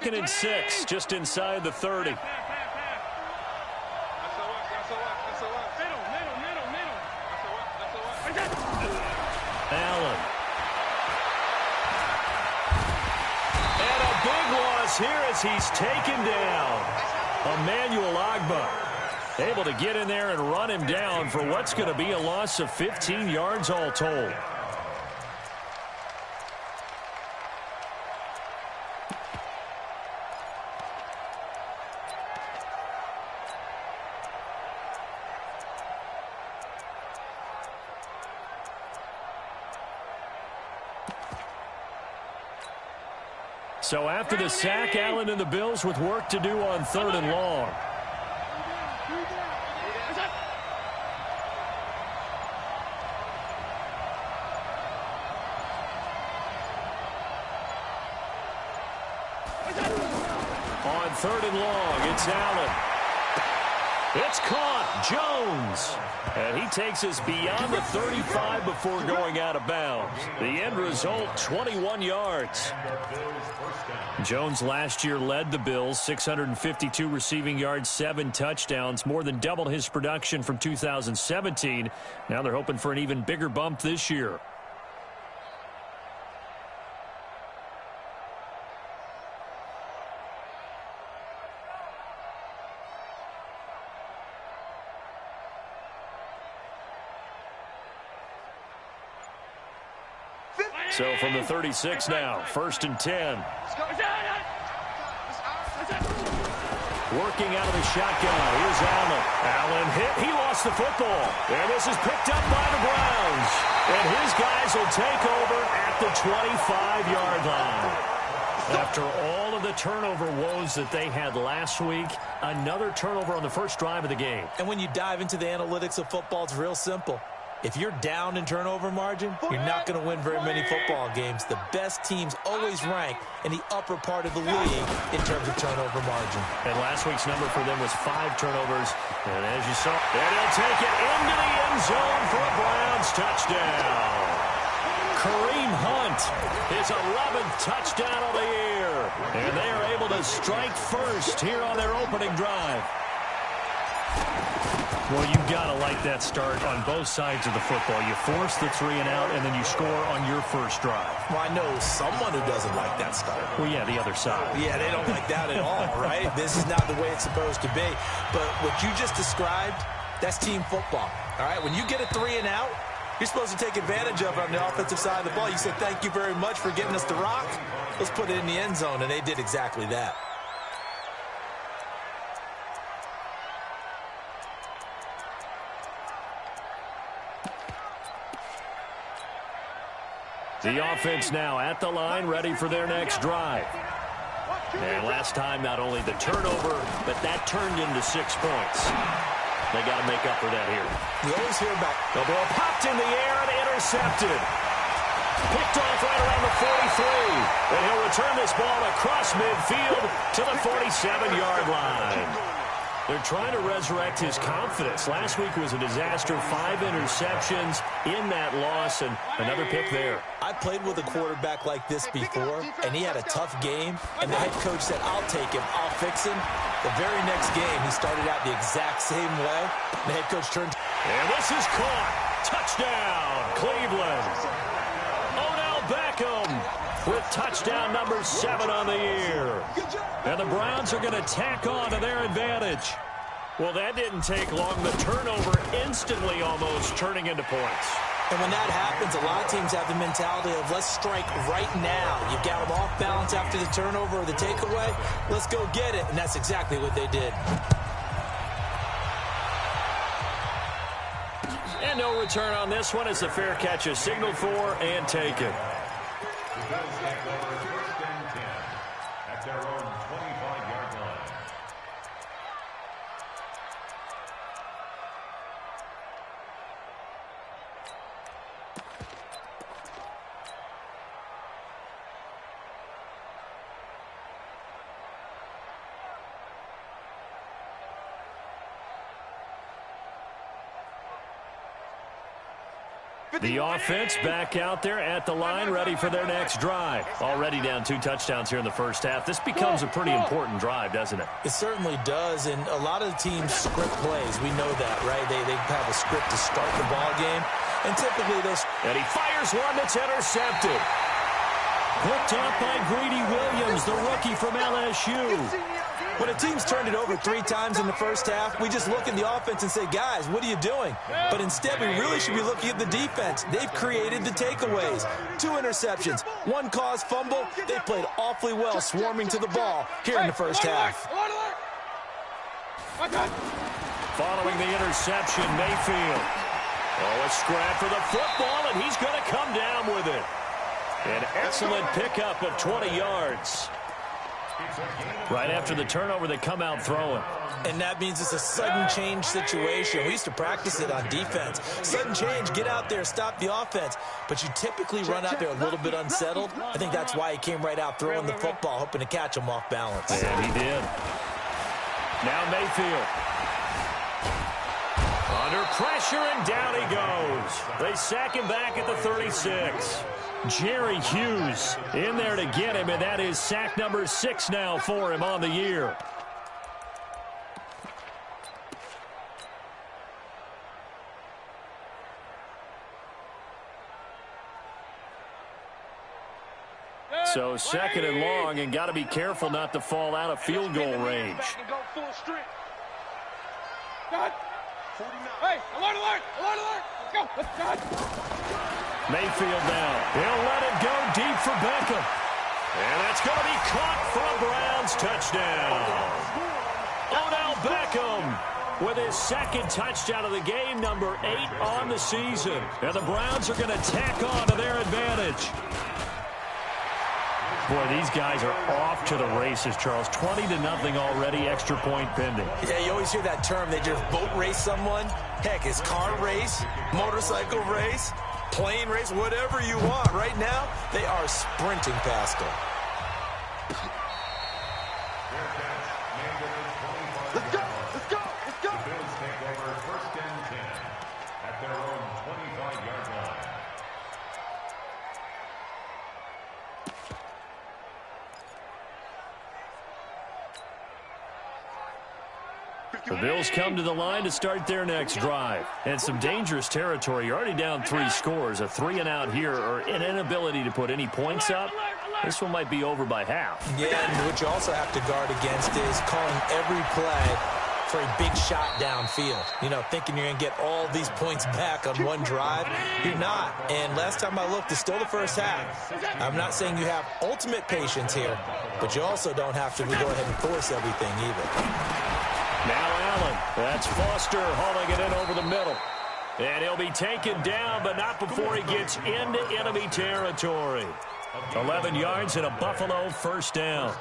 2nd and 6, just inside the 30. Allen. And a big loss here as he's taken down. Emmanuel Agba able to get in there and run him down for what's going to be a loss of 15 yards all told. So after the sack, Allen and the Bills with work to do on 3rd and long. On 3rd and long, it's Allen. It's caught. Jones. And he takes us beyond the 35 before going out of bounds. The end result, 21 yards. Jones last year led the Bills, 652 receiving yards, 7 touchdowns, more than doubled his production from 2017. Now they're hoping for an even bigger bump this year. So from the 36 now, 1st and 10. Working out of the shotgun. Here's Allen. Allen hit. He lost the football. And this is picked up by the Browns. And his guys will take over at the 25-yard line. After all of the turnover woes that they had last week, another turnover on the first drive of the game. And when you dive into the analytics of football, it's real simple. If you're down in turnover margin, you're not going to win very many football games. The best teams always rank in the upper part of the league in terms of turnover margin. And last week's number for them was 5 turnovers. And as you saw, and he'll take it into the end zone for a Browns touchdown. Kareem Hunt, his 11th touchdown of the year. And they are able to strike first here on their opening drive. Well, you've got to like that start on both sides of the football. You force the 3 and out, and then you score on your first drive. Well, I know someone who doesn't like that start. Well, yeah, the other side. Yeah, they don't like that at all, right? This is not the way it's supposed to be. But what you just described, that's team football, all right? When you get a 3 and out, you're supposed to take advantage of it on the offensive side of the ball. You said, thank you very much for getting us the rock. Let's put it in the end zone, and they did exactly that. The offense now at the line, ready for their next drive. And last time, not only the turnover, but that turned into 6 points. They got to make up for that here. You always hear about the ball popped in the air and intercepted. Picked off right around the 43. And he'll return this ball across midfield to the 47-yard line. They're trying to resurrect his confidence. Last week was a disaster. 5 interceptions in that loss, and another pick there. I played with a quarterback like this before, and he had a tough game, and the head coach said, I'll take him, I'll fix him. The very next game, he started out the exact same way. The head coach turned. And this is caught. Touchdown, Cleveland. Odell Beckham with touchdown number 7 on the year. And the Browns are going to tack on to their advantage. Well, that didn't take long. The turnover instantly almost turning into points. And when that happens, a lot of teams have the mentality of let's strike right now. You've got them off balance after the turnover or the takeaway. Let's go get it. And that's exactly what they did. And no return on this one as the fair catch is signaled for and taken. At their own 25-yard line. The offense back out there at the line, ready for their next drive. Already down 2 touchdowns here in the first half. This becomes a pretty important drive, doesn't it? It certainly does, and a lot of the teams script plays. We know that, right? They have a script to start the ball game, and typically those... And he fires one that's intercepted. Picked up by Greedy Williams, the rookie from LSU. When a team's turned it over 3 times in the first half, we just look at the offense and say, guys, what are you doing? But instead, we really should be looking at the defense. They've created the takeaways. 2 interceptions, 1 caused fumble. They played awfully well swarming to the ball here in the first half. Following the interception, Mayfield. Oh, a scrap for the football, and he's going to come down with it. An excellent pickup of 20 yards. Right after the turnover, they come out throwing. And that means it's a sudden change situation. We used to practice it on defense. Sudden change, get out there, stop the offense. But you typically run out there a little bit unsettled. I think that's why he came right out throwing the football, hoping to catch him off balance. And he did. Now Mayfield. Under pressure, and down he goes. They sack him back at the 36. Jerry Hughes in there to get him, and that is sack number 6 now for him on the year. So 2nd and long, and got to be careful not to fall out of field goal range. Hey, alert, alert, alert, alert. Let's go. Let's go. Mayfield now. He'll let it go deep for Beckham. And that's going to be caught for a Browns touchdown. Odell Beckham with his 2nd touchdown of the game, number 8 on the season. And the Browns are going to tack on to their advantage. Boy, these guys are off to the races, Charles. 20-0 already, extra point pending. Yeah, you always hear that term. They just boat race someone. Heck, it's car race, motorcycle race, plane race, whatever you want. Right now, they are sprinting past them. Let's go. Let's go. Let's go. The Bills take over 1st and 10 at their own 25-yard line. The Bills come to the line to start their next drive. And some dangerous territory. You're already down 3 scores. A 3-and-out here, or an inability to put any points up. This one might be over by half. Yeah, and what you also have to guard against is calling every play for a big shot downfield. You know, thinking you're going to get all these points back on one drive. You're not. And last time I looked, it's still the first half. I'm not saying you have ultimate patience here, but you also don't have to go ahead and force everything either. Now Allen. That's Foster hauling it in over the middle. And he'll be taken down, but not before he gets into enemy territory. 11 yards and a Buffalo 1st down.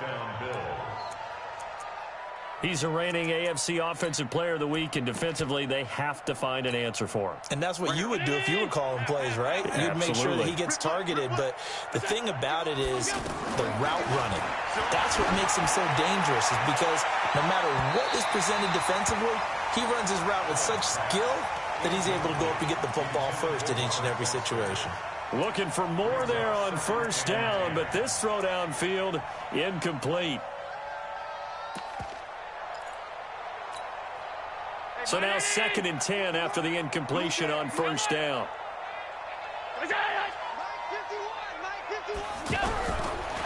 He's a reigning AFC Offensive Player of the Week, and defensively, they have to find an answer for him. And that's what you would do if you were calling plays, right? You'd make sure that he gets targeted. But the thing about it is the route running. That's what makes him so dangerous, is because no matter what is presented defensively, he runs his route with such skill that he's able to go up and get the football first in each and every situation. Looking for more there on 1st down, but this throw downfield incomplete. So now 2nd and 10 after the incompletion on 1st down.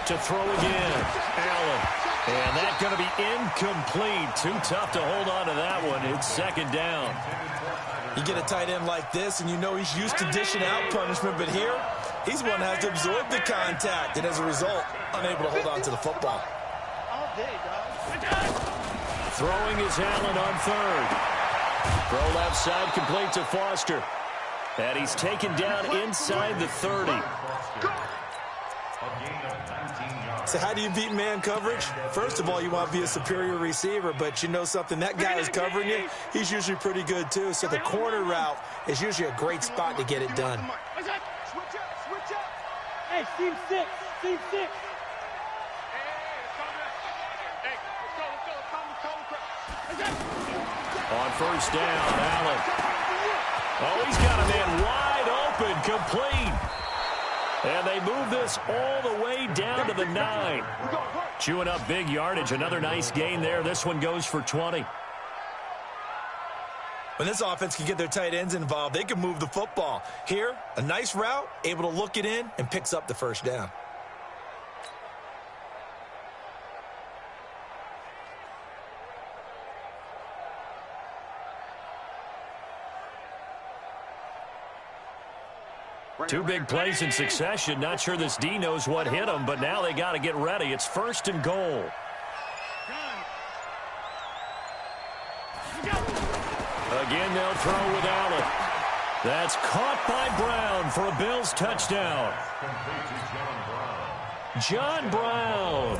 To throw again, Allen. And that's going to be incomplete. Too tough to hold on to that one. It's 2nd down. You get a tight end like this, and you know he's used to dishing out punishment, but here, he's one that has to absorb the contact, and as a result, unable to hold on to the football. Throwing is Allen on 3rd. Throw left side, complete to Foster. And he's taken down inside the 30. So how do you beat man coverage? First of all, you want to be a superior receiver, but you know something, that guy is covering you, he's usually pretty good too. So the corner route is usually a great spot to get it done. Hey, team 6. Team 6. On 1st down, Allen. Oh, he's got a man wide open, complete. And they move this all the way down to the 9. Chewing up big yardage. Another nice gain there. This one goes for 20. When this offense can get their tight ends involved, they can move the football. Here, a nice route, able to look it in, and picks up the first down. Two big plays in succession. Not sure this D knows what hit them, but now they got to get ready. It's 1st and goal. Again, they'll throw with Allen. That's caught by Brown for a Bills touchdown. John Brown,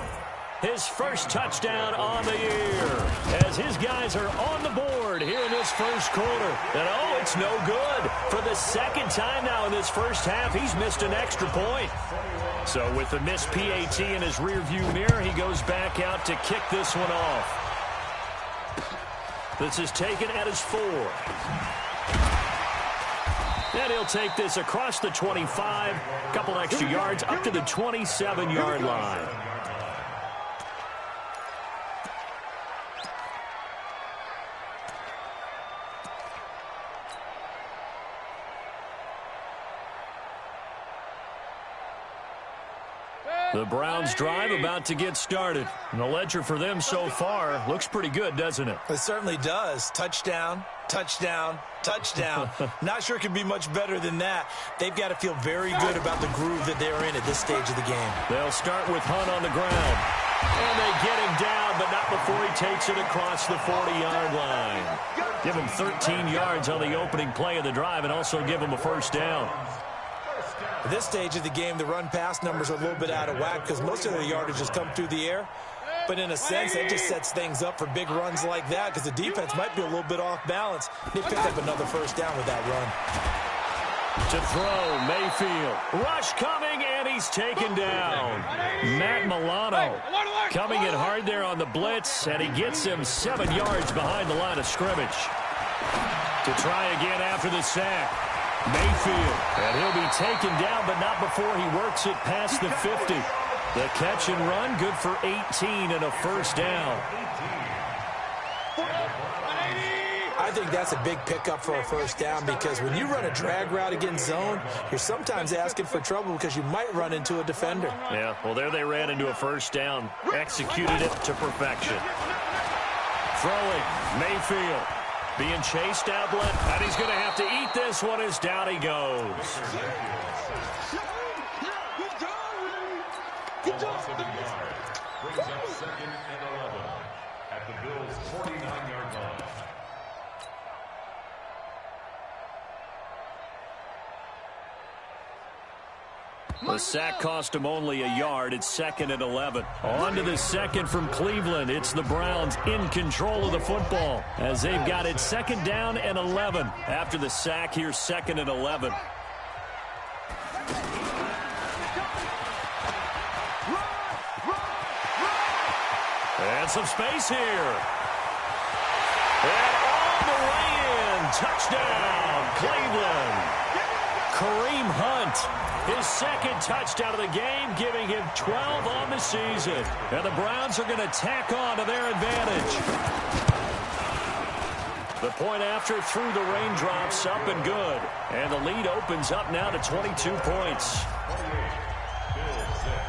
his first touchdown on the year, as his guys are on the board here in this first quarter. And, oh, it's no good. For the second time now in this first half, he's missed an extra point. So with the missed PAT in his rearview mirror, he goes back out to kick this one off. This is taken at his 4. And he'll take this across the 25, a couple extra yards up to the 27-yard line. The Browns drive about to get started. And the ledger for them so far looks pretty good, doesn't it? It certainly does. Touchdown, touchdown, touchdown. Not sure it can be much better than that. They've got to feel very good about the groove that they're in at this stage of the game. They'll start with Hunt on the ground. And they get him down, but not before he takes it across the 40-yard line. Give him 13 yards on the opening play of the drive and also give him a first down. At this stage of the game, the run-pass numbers are a little bit out of whack because most of their yardage has come through the air. But in a sense, that just sets things up for big runs like that because the defense might be a little bit off balance. They picked up another first down with that run. To throw, Mayfield. Rush coming, and he's taken down. Matt Milano coming in hard there on the blitz, and he gets him 7 yards behind the line of scrimmage. To try again after the sack. Mayfield, and he'll be taken down, but not before he works it past the 50. The catch and run, good for 18 and a first down. I think that's a big pickup for a first down because when you run a drag route against zone, you're sometimes asking for trouble because you might run into a defender. Yeah, well, there they ran into a first down, executed it to perfection. Throwing, Mayfield. Being chased out, and he's going to have to eat this one as down he goes. Brings up 2nd and 11 at the Bills' 49-yard line. The sack cost him only a yard. It's 2nd and 11. On to the second from Cleveland. It's the Browns in control of the football as they've got it 2nd down and 11. After the sack, here's 2nd and 11. And some space here. And all the way in. Touchdown, Cleveland. Kareem Hunt, his 2nd touchdown of the game, giving him 12 on the season. And the Browns are going to tack on to their advantage. The point after through the raindrops, up and good. And the lead opens up now to 22 points.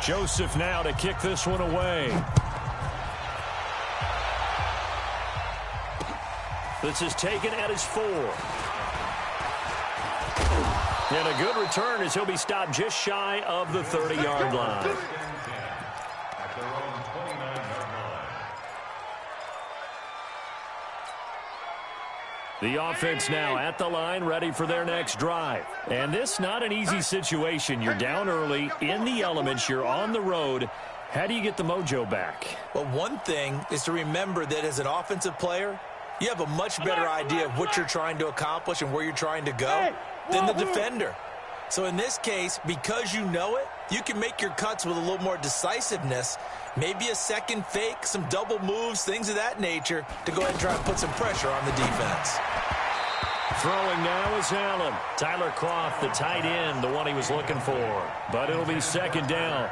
Joseph now to kick this one away. This is taken at his 4. And a good return as he'll be stopped just shy of the 30-yard line. At their own 29-yard line. The offense now at the line, ready for their next drive. And this not an easy situation. You're down early, in the elements, you're on the road. How do you get the mojo back? Well, one thing is to remember that as an offensive player, you have a much better idea of what you're trying to accomplish and where you're trying to go than the defender. So in this case, because you know it, you can make your cuts with a little more decisiveness, maybe a second fake, some double moves, things of that nature, to go ahead and try and put some pressure on the defense. Throwing now is Allen. Tyler Kroft, the tight end, the one he was looking for. But it'll be second down.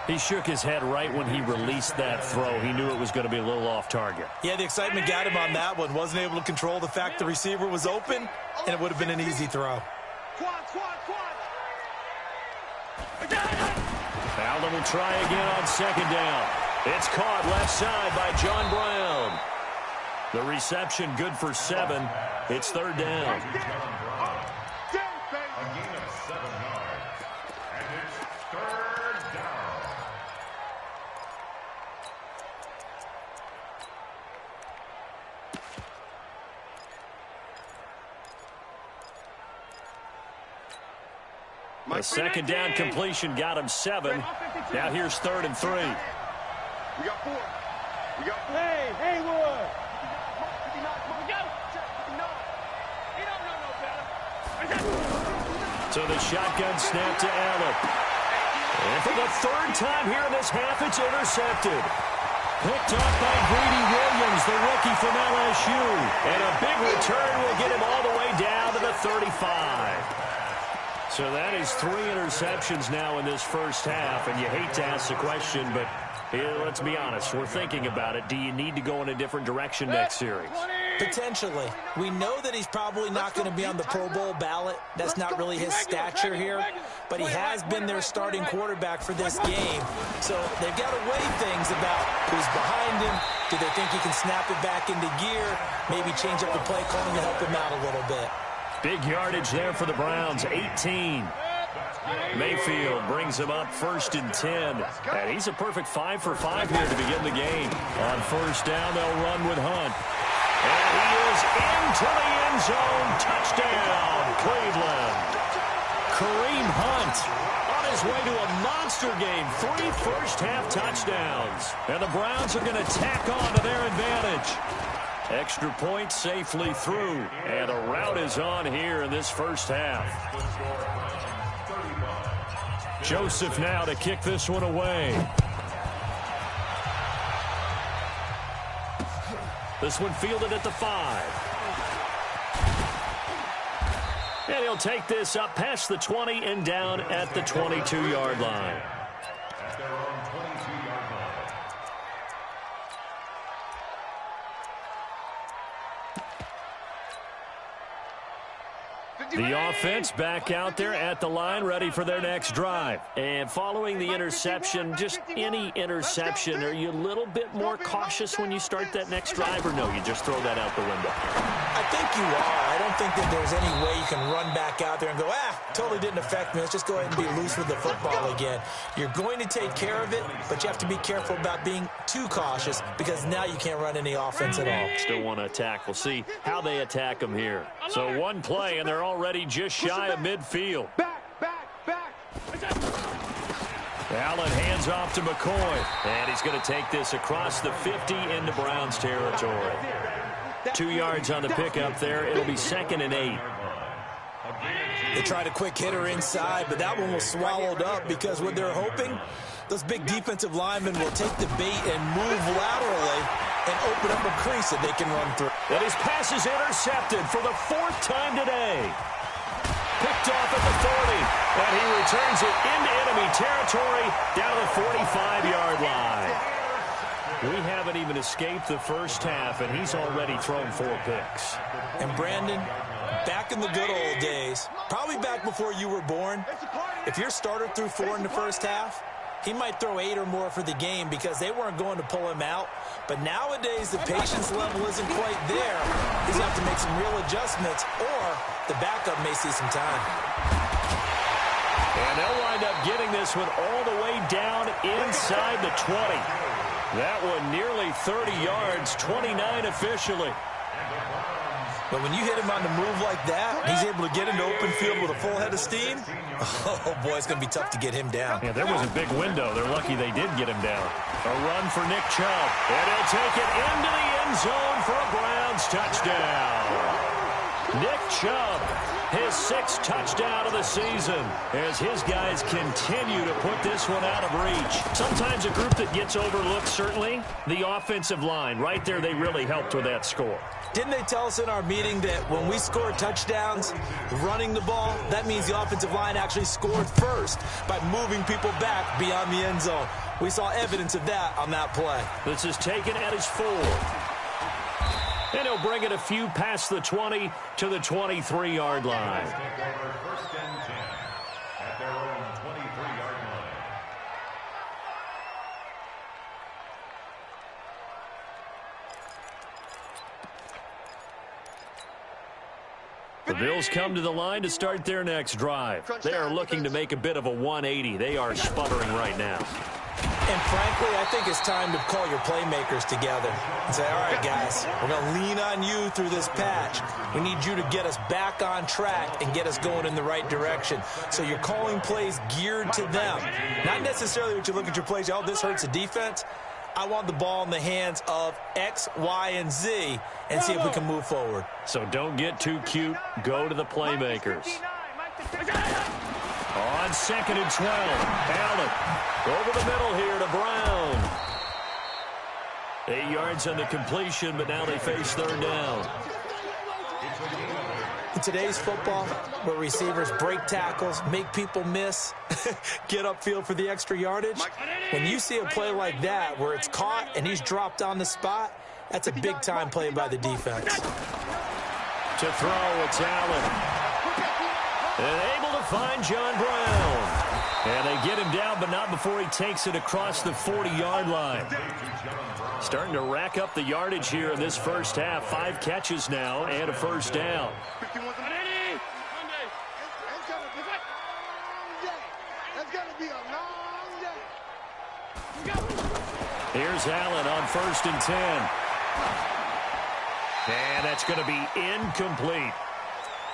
He shook his head right when he released that throw. He knew it was going to be a little off target. Yeah, the excitement got him on that one. Wasn't able to control the fact the receiver was open, and it would have been an easy throw. Allen will try again on second down. It's caught left side by John Brown. The reception good for 7. It's third down. A gain of 7 yards. And it's third down. A second down completion got him 7. Now here's 3rd and 3. We got 4. Hey, Haywood. So the shotgun snap to Allen. And for the 3rd time here in this half, it's intercepted. Picked up by Greedy Williams, the rookie from LSU. And a big return will get him all the way down to the 35. So that is 3 interceptions now in this first half. And you hate to ask the question, but let's be honest. We're thinking about it. Do you need to go in a different direction next series? Potentially. We know that he's probably not going to be on the Pro Bowl ballot. That's not really his stature here. But he has been their starting quarterback for this game. So they've got to weigh things about who's behind him. Do they think he can snap it back into gear? Maybe change up the play calling to help him out a little bit. Big yardage there for the Browns, 18. Mayfield brings him up 1st and 10. And he's a perfect 5 for 5 here to begin the game. On 1st down, they'll run with Hunt. And he is into the end zone. Touchdown, Cleveland. Kareem Hunt on his way to a monster game. 3 first-half touchdowns. And the Browns are going to tack on to their advantage. Extra point safely through. And a rout is on here in this first half. Joseph now to kick this one away. This one fielded at the 5. And he'll take this up past the 20 and down at the 22-yard line. At their own 22-yard line. The offense back out there at the line, ready for their next drive. And following the interception, just any interception, are you a little bit more cautious when you start that next drive, or no, you just throw that out the window? I think you are. I don't think that there's any way you can run back out there and go, totally didn't affect me. Let's just go ahead and be loose with the football again. You're going to take care of it, but you have to be careful about being too cautious because now you can't run any offense at all. Still want to attack. We'll see how they attack them here. So one play, and they're already just shy of midfield. Back. Allen hands off to McCoy. And he's going to take this across the 50 into Browns territory. 2 yards on the pickup there. It'll be 2nd and 8. They tried a quick hitter inside, but that one was swallowed up because what they're hoping, those big defensive linemen will take the bait and move laterally and open up a crease that they can run through. And his pass is intercepted for the 4th time today. Picked off at the 40, and he returns it into enemy territory down to the 45-yard line. We haven't even escaped the first half, and he's already thrown 4 picks. And Brandon, back in the good old days, probably back before you were born, if your starter threw 4 in the first half, he might throw 8 or more for the game because they weren't going to pull him out. But nowadays, the patience level isn't quite there. He's going to have to make some real adjustments, or the backup may see some time. And they'll wind up getting this one all the way down inside the 20. That one nearly 30 yards, 29 officially. But when you hit him on the move like that, he's able to get into open field with a full head of steam. Oh, boy, it's going to be tough to get him down. Yeah, there was a big window. They're lucky they did get him down. A run for Nick Chubb. And he'll take it into the end zone for a Browns touchdown. Nick Chubb, his 6th touchdown of the season, as his guys continue to put this one out of reach. Sometimes a group that gets overlooked, certainly, the offensive line. Right there, they really helped with that score. Didn't they tell us in our meeting that when we score touchdowns running the ball, that means the offensive line actually scored first by moving people back beyond the end zone? We saw evidence of that on that play. This is taken at his 4. And he'll bring it a few past the 20 to the 23-yard line. First and 10 at their own 23-yard line. The Bills come to the line to start their next drive. They are looking to make a bit of a 180. They are sputtering right now. And frankly, I think it's time to call your playmakers together and say, all right, guys, we're going to lean on you through this patch. We need you to get us back on track and get us going in the right direction. So you're calling plays geared to them. Not necessarily what you look at your plays, oh, this hurts the defense. I want the ball in the hands of X, Y, and Z and see if we can move forward. So don't get too cute. Go to the playmakers. On 2nd and 12, Allen over the middle here to Brown. 8 yards on the completion, but now they face 3rd down. In today's football, where receivers break tackles, make people miss, get upfield for the extra yardage, when you see a play like that where it's caught and he's dropped on the spot, that's a big-time play by the defense. To throw, it's Allen. And able to find John Brown. And they get him down, but not before he takes it across the 40-yard line. Starting to rack up the yardage here in this first half. 5 catches now and a first down. Here's Allen on 1st and 10. And that's going to be incomplete.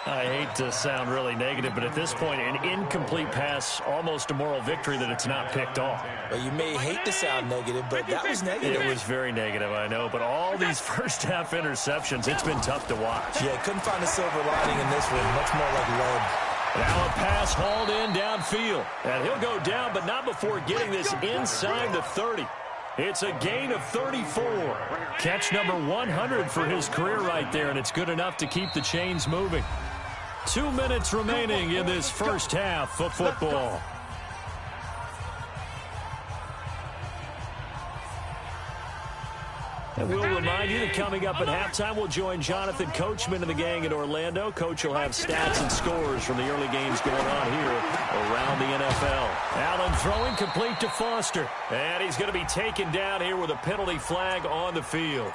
I hate to sound really negative, but at this point, an incomplete pass, almost a moral victory that it's not picked off. Well, you may hate to sound negative, but that was negative. It was very negative, I know, but all these first-half interceptions, it's been tough to watch. Yeah, couldn't find a silver lining in this one. Much more like lead. Now a pass hauled in downfield. And he'll go down, but not before getting this inside the 30. It's a gain of 34. Catch number 100 for his career right there, and it's good enough to keep the chains moving. 2 minutes remaining in this first half of football. And we'll remind you that coming up at halftime, we'll join Jonathan Coachman and the gang in Orlando. Coach will have stats and scores from the early games going on here around the NFL. Allen throwing complete to Foster. And he's going to be taken down here with a penalty flag on the field.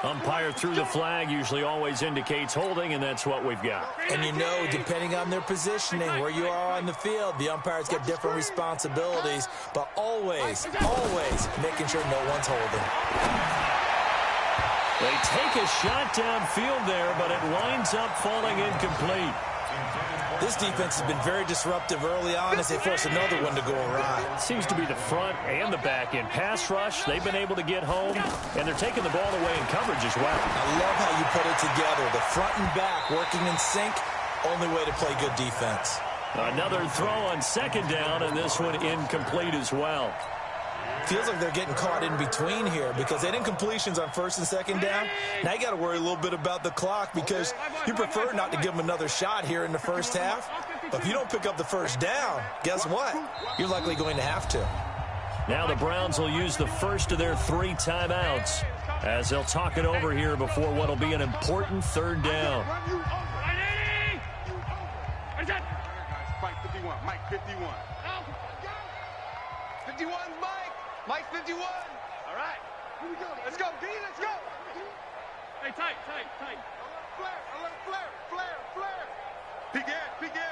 Umpire threw the flag, usually always indicates holding, and that's what we've got. And you know, depending on their positioning, where you are on the field, the umpires get different responsibilities, but always, always making sure no one's holding. They take a shot downfield there, but it winds up falling incomplete. This defense has been very disruptive early on as they force another one to go awry. Seems to be the front and the back end. Pass rush, they've been able to get home, and they're taking the ball away in coverage as well. I love how you put it together. The front and back working in sync, only way to play good defense. Another throw on 2nd down, and this one incomplete as well. Feels like they're getting caught in between here because they didn't completions on 1st and 2nd down. Now you got to worry a little bit about the clock because you prefer not to give them another shot here in the first half. But if you don't pick up the first down, guess what? You're likely going to have to. Now the Browns will use the first of their 3 timeouts as they'll talk it over here before what will be an important 3rd down. Mike 51. Mike 51. 51, Mike. Mike 51. All right. Here we go. Let's go, D. Let's go. Hey, tight. Flare. Big edge. 56.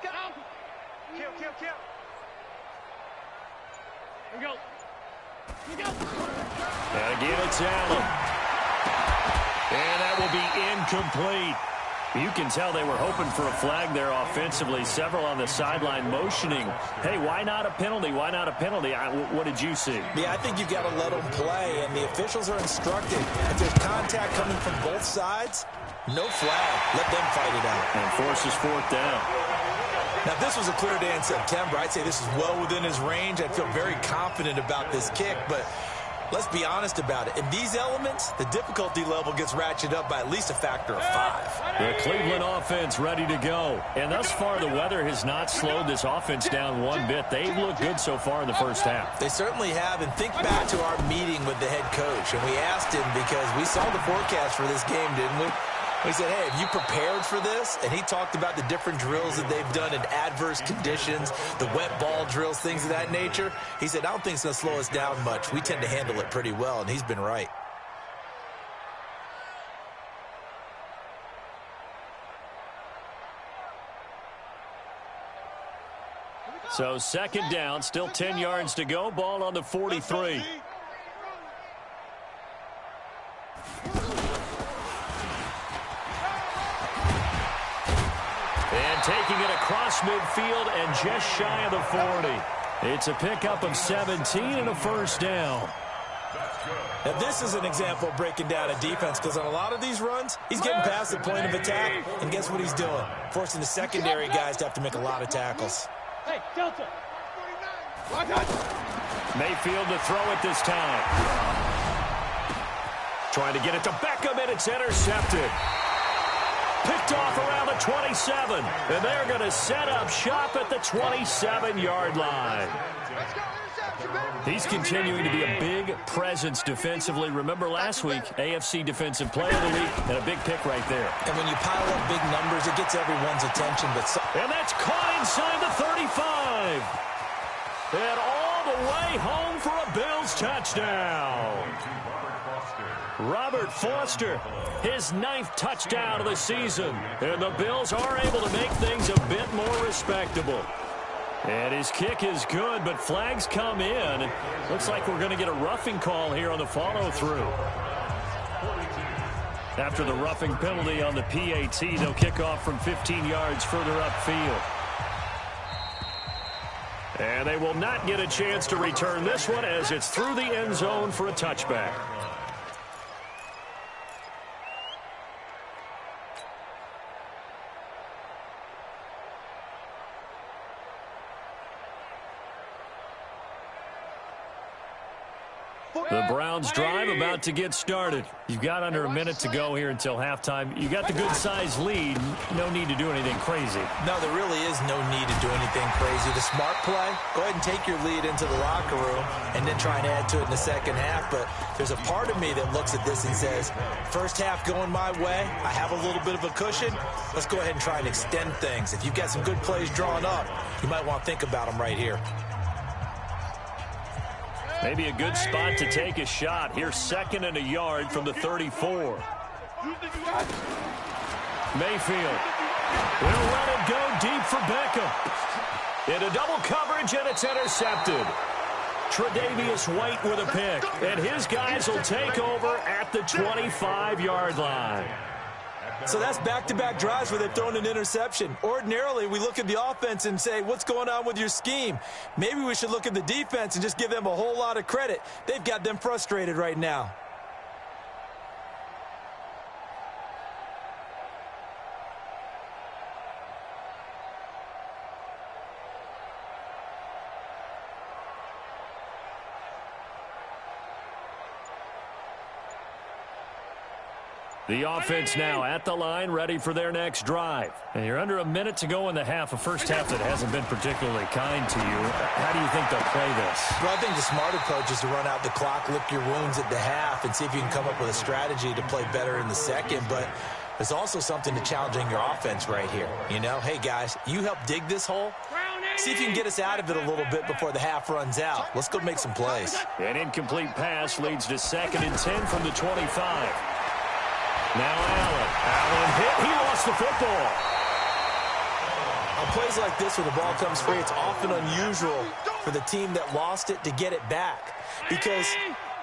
Go. Kill. Here we go. And again, it's Allen. And that will be incomplete. You can tell they were hoping for a flag there offensively. Several on the sideline motioning, hey, why not a penalty? Why not a penalty? What did you see? Yeah, I think you've got to let them play, and the officials are instructed. If there's contact coming from both sides, no flag. Let them fight it out. And forces fourth down. Now, if this was a clear day in September, I'd say this is well within his range. I'd feel very confident about this kick, but let's be honest about it. In these elements, the difficulty level gets ratcheted up by at least a factor of 5. The Cleveland offense ready to go. And thus far, the weather has not slowed this offense down one bit. They've looked good so far in the first half. They certainly have. And think back to our meeting with the head coach. And we asked him because we saw the forecast for this game, didn't we? We said, hey, have you prepared for this? And he talked about the different drills that they've done in adverse conditions, the wet ball drills, things of that nature. He said, I don't think it's going to slow us down much. We tend to handle it pretty well, and he's been right. So second down, still 10 yards to go. Ball on the 43. And taking it across midfield and just shy of the 40. It's a pickup of 17 and a first down. Now, this is an example of breaking down a defense, because on a lot of these runs, he's getting past the point of attack, and guess what he's doing? Forcing the secondary guys to have to make a lot of tackles. Hey, Delta. Mayfield to throw it this time. Trying to get it to Beckham, and it's intercepted. Picked off around the 27, and they're going to set up shop at the 27-yard line. He's continuing to be a big presence defensively. Remember last week, AFC Defensive Player of the Week, and a big pick right there. And when you pile up big numbers, it gets everyone's attention. And that's caught inside the 35. And all the way home for a Bills touchdown. Robert Foster, his 9th touchdown of the season. And the Bills are able to make things a bit more respectable. And his kick is good, but flags come in. Looks like we're going to get a roughing call here on the follow-through. After the roughing penalty on the PAT, they'll kick off from 15 yards further upfield. And they will not get a chance to return this one as it's through the end zone for a touchback. The Browns drive about to get started. You've got under a minute to go here until halftime. You got the good-sized lead. No need to do anything crazy. No, there really is no need to do anything crazy. The smart play, go ahead and take your lead into the locker room and then try and add to it in the second half. But there's a part of me that looks at this and says, first half going my way, I have a little bit of a cushion. Let's go ahead and try and extend things. If you've got some good plays drawn up, you might want to think about them right here. Maybe a good spot to take a shot. Here's 2nd and a yard from the 34. Mayfield will let it go deep for Beckham. Into double coverage, and it's intercepted. Tre'Davious White with a pick. And his guys will take over at the 25-yard line. So that's back-to-back drives where they've thrown an interception. Ordinarily, we look at the offense and say, what's going on with your scheme? Maybe we should look at the defense and just give them a whole lot of credit. They've got them frustrated right now. The offense now at the line, ready for their next drive. And you're under a minute to go in the half, a first half that hasn't been particularly kind to you. How do you think they'll play this? Well, I think the smart approach is to run out the clock, lick your wounds at the half, and see if you can come up with a strategy to play better in the second. But there's also something to challenging your offense right here. You know, hey, guys, you help dig this hole. See if you can get us out of it a little bit before the half runs out. Let's go make some plays. An incomplete pass leads to 2nd and 10 from the 25. Now Allen hit. He lost the football. On plays like this where the ball comes free, it's often unusual for the team that lost it to get it back. Because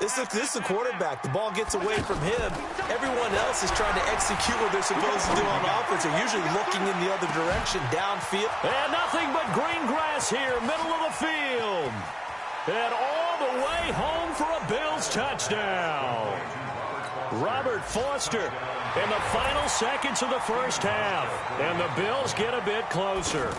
This is the quarterback. The ball gets away from him. Everyone else is trying to execute what they're supposed to do on offense. They're usually looking in the other direction, downfield. And nothing but green grass here, middle of the field. And all the way home for a Bills touchdown. Robert Foster in the final seconds of the first half. And the Bills get a bit closer.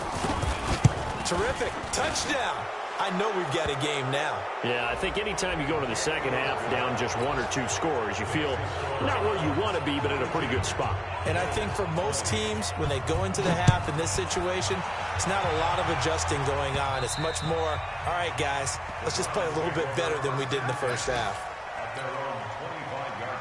Terrific. Touchdown. I know we've got a game now. Yeah, I think anytime you go to the second half down just 1 or 2 scores, you feel not where you want to be, but in a pretty good spot. And I think for most teams, when they go into the half in this situation, it's not a lot of adjusting going on. It's much more, all right, guys, let's just play a little bit better than we did in the first half. At their own 25-yard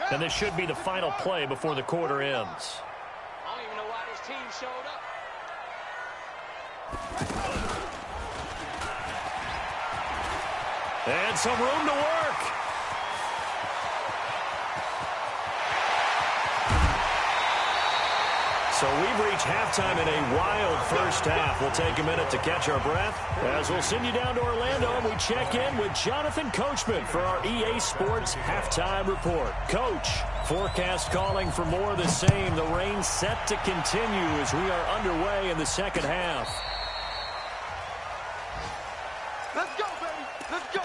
line. And this should be the final play before the quarter ends. I don't even know why this team showed up. And some room to work. So we've reached halftime in a wild first half. We'll take a minute to catch our breath as we'll send you down to Orlando and we check in with Jonathan Coachman for our EA Sports Halftime Report. Coach, forecast calling for more of the same. The rain set to continue as we are underway in the second half. Let's go, baby. Let's go.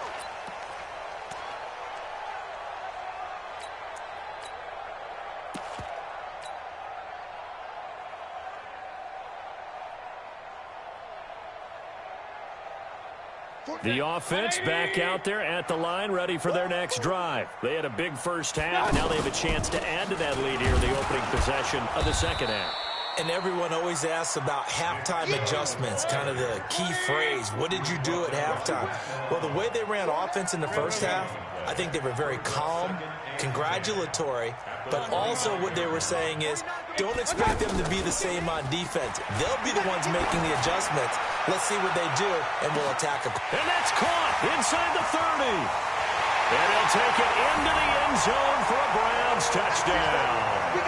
The offense back out there at the line, ready for their next drive. They had a big first half. Now they have a chance to add to that lead here in the opening possession of the second half. And everyone always asks about halftime adjustments, kind of the key phrase. What did you do at halftime? Well, the way they ran offense in the first half, I think they were very calm, congratulatory, but also what they were saying is don't expect them to be the same on defense. They'll be the ones making the adjustments. Let's see what they do, and we'll attack them. And that's caught inside the 30. And he'll take it into the end zone for a Browns touchdown.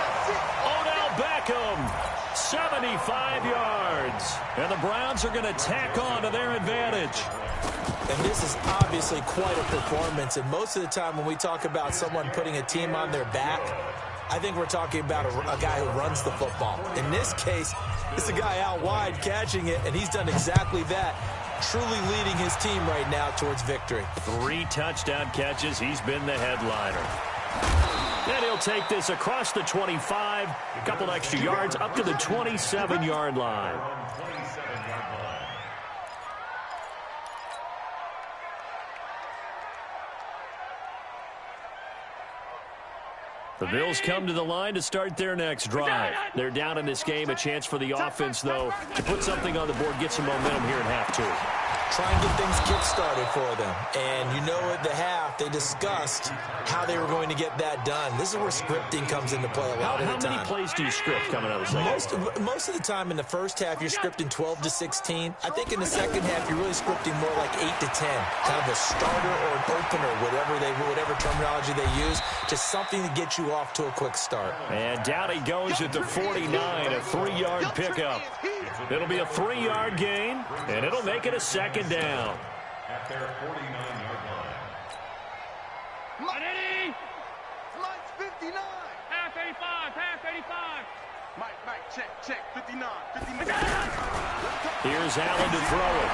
Odell Beckham, 75 yards. And the Browns are going to tack on to their advantage. And this is obviously quite a performance. And most of the time when we talk about someone putting a team on their back, I think we're talking about a guy who runs the football. In this case, it's a guy out wide catching it, and he's done exactly that, truly leading his team right now towards victory. 3 touchdown catches. He's been the headliner. And he'll take this across the 25, a couple extra yards up to the 27-yard line. The Bills come to the line to start their next drive. They're down in this game. A chance for the offense, though, to put something on the board, get some momentum here in half 2. Try and get things kick-started for them. And you know at the half, they discussed how they were going to get that done. This is where scripting comes into play a lot of the time. How many plays do you script coming out of the second? Most of the time in the first half, you're scripting 12 to 16. I think in the second half, you're really scripting more like 8 to 10. Kind of a starter or an opener, whatever terminology they use. Just something to get you off to a quick start. And down he goes at the 49, a 3-yard pickup. It'll be a 3-yard gain, and it'll make it a second down. At their 49-yard line. Mike's 59. Half 85. Mike, check, 59. Here's Allen to throw it.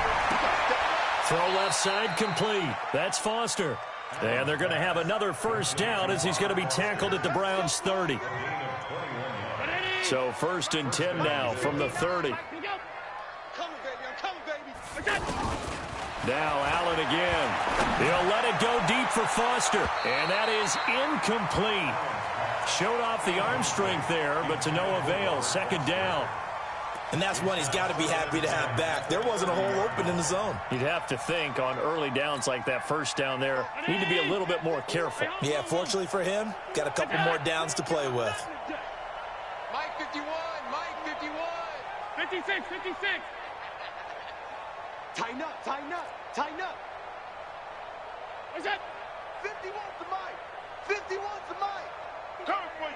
Throw left side complete. That's Foster. And they're going to have another first down as he's going to be tackled at the Browns' 30. So 1st and 10 now from the 30. Now Allen again. He'll let it go deep for Foster. And that is incomplete. Showed off the arm strength there, but to no avail. Second down. And that's one he's got to be happy to have back. There wasn't a hole open in the zone. You'd have to think on early downs like that first down there, need to be a little bit more careful. Yeah, fortunately for him, got a couple more downs to play with. Mike 51. 56. Tighten up. What's that? 51's the Mike. 51's the Mike. Turn for you.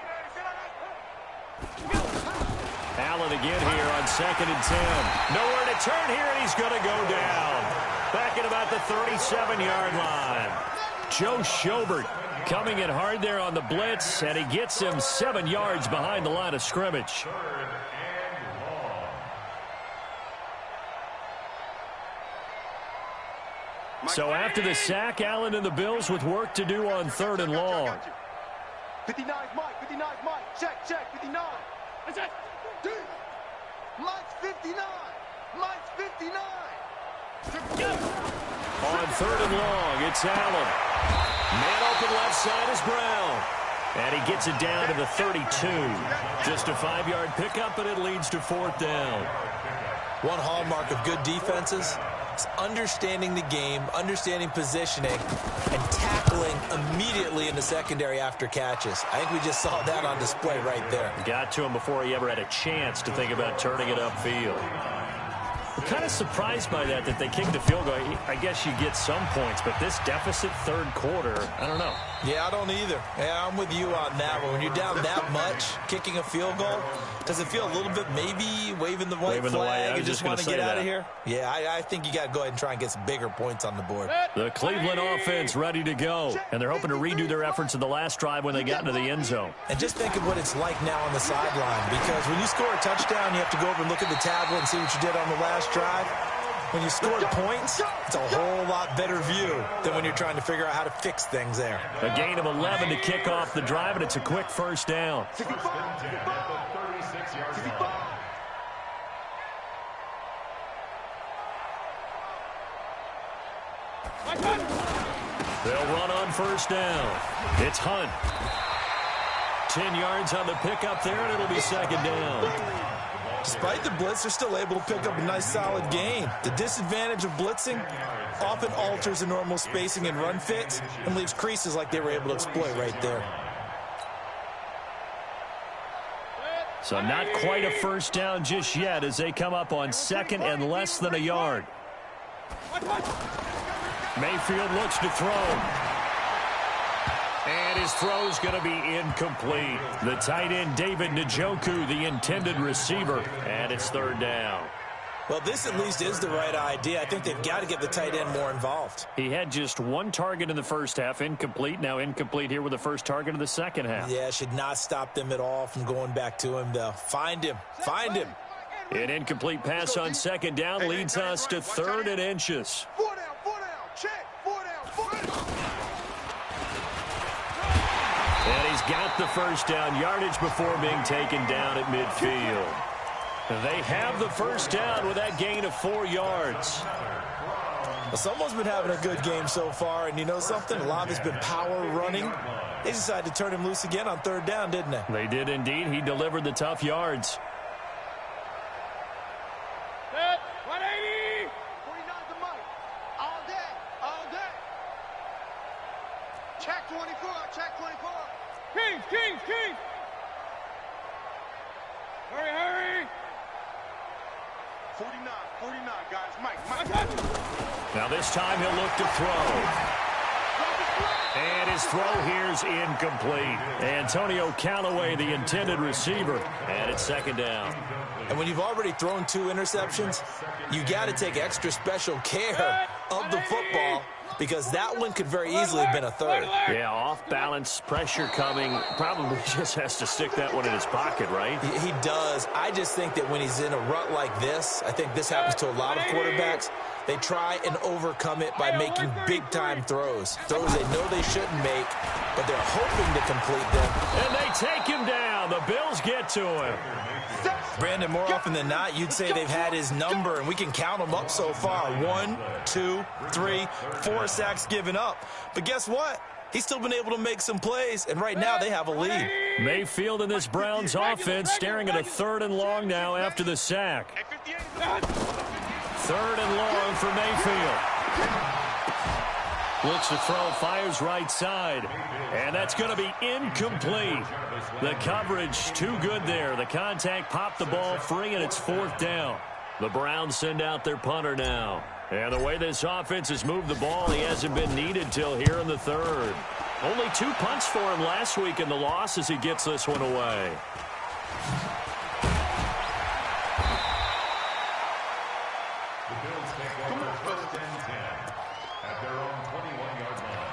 Allen again here on 2nd and 10. Nowhere to turn here, and he's going to go down. Back at about the 37-yard line. Joe Schobert coming in hard there on the blitz, and he gets him 7 yards behind the line of scrimmage. So after the sack, Allen and the Bills with work to do on 3rd and long. 59, Mike. 59, Mike. Check. 59. That's it. Mike's 59. Mike's 59. On 3rd and long, it's Allen. Man open left side is Brown. And he gets it down to the 32. Just a 5-yard pickup, and it leads to 4th down. One hallmark of good defenses is understanding the game, understanding positioning, and tackling immediately in the secondary after catches. I think we just saw that on display right there. Got to him before he ever had a chance to think about turning it upfield. We're kind of surprised by that they kicked the field goal. I guess you get some points, but this deficit 3rd quarter, I don't know. Yeah, I don't either. Yeah, I'm with you on that one. When you're down that much, kicking a field goal, does it feel a little bit maybe waving the white flag and just want to get out of here? Yeah, I think you got to go ahead and try and get some bigger points on the board. The Cleveland offense ready to go, and they're hoping to redo their efforts in the last drive when they got into the end zone. And just think of what it's like now on the sideline, because when you score a touchdown, you have to go over and look at the tablet and see what you did on the last drive. When you scored points, it's a whole lot better view than when you're trying to figure out how to fix things there. A gain of 11 to kick off the drive, and it's a quick 1st down. They'll run on 1st down. It's Hunt. 10 yards on the pickup there, and it'll be 2nd down. Despite the blitz, they're still able to pick up a nice, solid gain. The disadvantage of blitzing often alters the normal spacing and run fits and leaves creases like they were able to exploit right there. So not quite a 1st down just yet as they come up on 2nd and less than a yard. Mayfield looks to throw. And his throw's going to be incomplete. The tight end, David Njoku, the intended receiver. And it's 3rd down. Well, this at least is the right idea. I think they've got to get the tight end more involved. He had just 1 target in the 1st half, incomplete. Now incomplete here with the 1st target of the 2nd half. Yeah, should not stop them at all from going back to him, though. Find him. Find him. An incomplete pass on 2nd down leads us to 3rd and inches. 4 down. Check. 4 down. And he's got the 1st down yardage before being taken down at midfield. They have the 1st down with that gain of 4 yards. Well, someone's been having a good game so far, and you know something? A lot of it's been power running. They decided to turn him loose again on 3rd down, didn't they? They did indeed. He delivered the tough yards. 180. 49 to Mike. All day. Check 24. Kings. Hurry. 49, guys. Mike. Now this time he'll look to throw. And his throw here's incomplete. Antonio Callaway, the intended receiver. And it's 2nd down. And when you've already thrown 2 interceptions, you got to take extra special care of the football, because that one could very easily have been a 3rd. Yeah, off balance, pressure coming. Probably just has to stick that one in his pocket, right? He does. I just think that when he's in a rut like this, I think this happens to a lot of quarterbacks, they try and overcome it by making big-time throws. Throws they know they shouldn't make, but they're hoping to complete them. And they take him down. The Bills get to him. Brandon, more often than not, you'd say they've had his number, and we can count them up so far. 1, 2, 3, 4 sacks given up. But guess what? He's still been able to make some plays, and right now they have a lead. Mayfield in this Browns offense staring at a 3rd and long now after the sack. 3rd and long for Mayfield. Looks to throw, fires right side. And that's going to be incomplete. The coverage too good there. The contact popped the ball free, and it's 4th down. The Browns send out their punter now. And the way this offense has moved the ball, he hasn't been needed till here in the 3rd. Only 2 punts for him last week in the loss as he gets this one away. First and 10 at their own 21-yard line.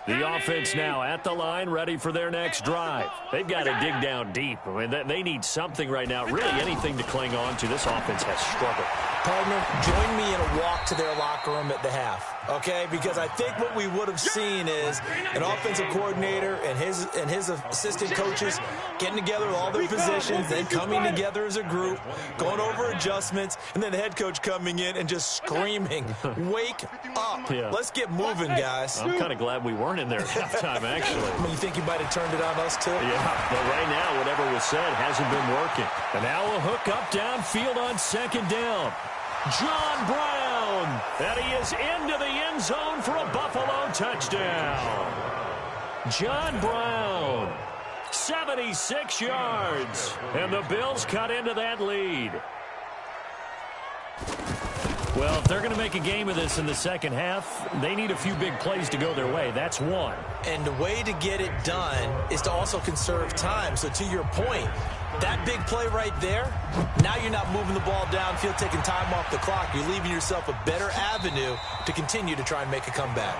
The offense now at the line, ready for their next drive. They've got to dig down deep. I mean, they need something right now, really anything to cling on to. This offense has struggled. Partner, join me in a walk to their locker room at the half, okay? Because I think what we would have seen is an offensive coordinator and his assistant coaches getting together with all their positions, then coming together as a group, going over adjustments, and then the head coach coming in and just screaming, wake up. Yeah. Let's get moving, guys. I'm kind of glad we weren't in there at halftime, actually. I mean, you think you might have turned it on us, too? Yeah, but right now, whatever was said hasn't been working. And now a hook up downfield on second down. John Brown, and he is into the end zone for a Buffalo touchdown. John Brown, 76 yards, and the Bills cut into that lead. Well, if they're going to make a game of this in the second half, they need a few big plays to go their way. That's one. And the way to get it done is to also conserve time. So to your point, that big play right there, now you're not moving the ball downfield, taking time off the clock. You're leaving yourself a better avenue to continue to try and make a comeback.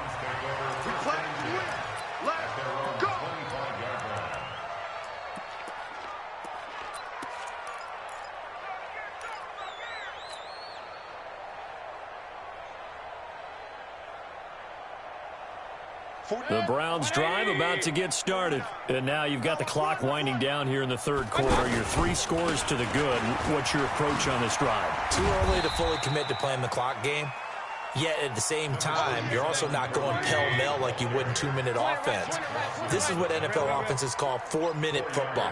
The Browns drive about to get started. And now you've got the clock winding down here in the third quarter. Your 3 scores to the good. What's your approach on this drive? Too early to fully commit to playing the clock game. Yet at the same time, you're also not going pell-mell like you would in 2-minute offense. This is what NFL offenses call 4-minute football.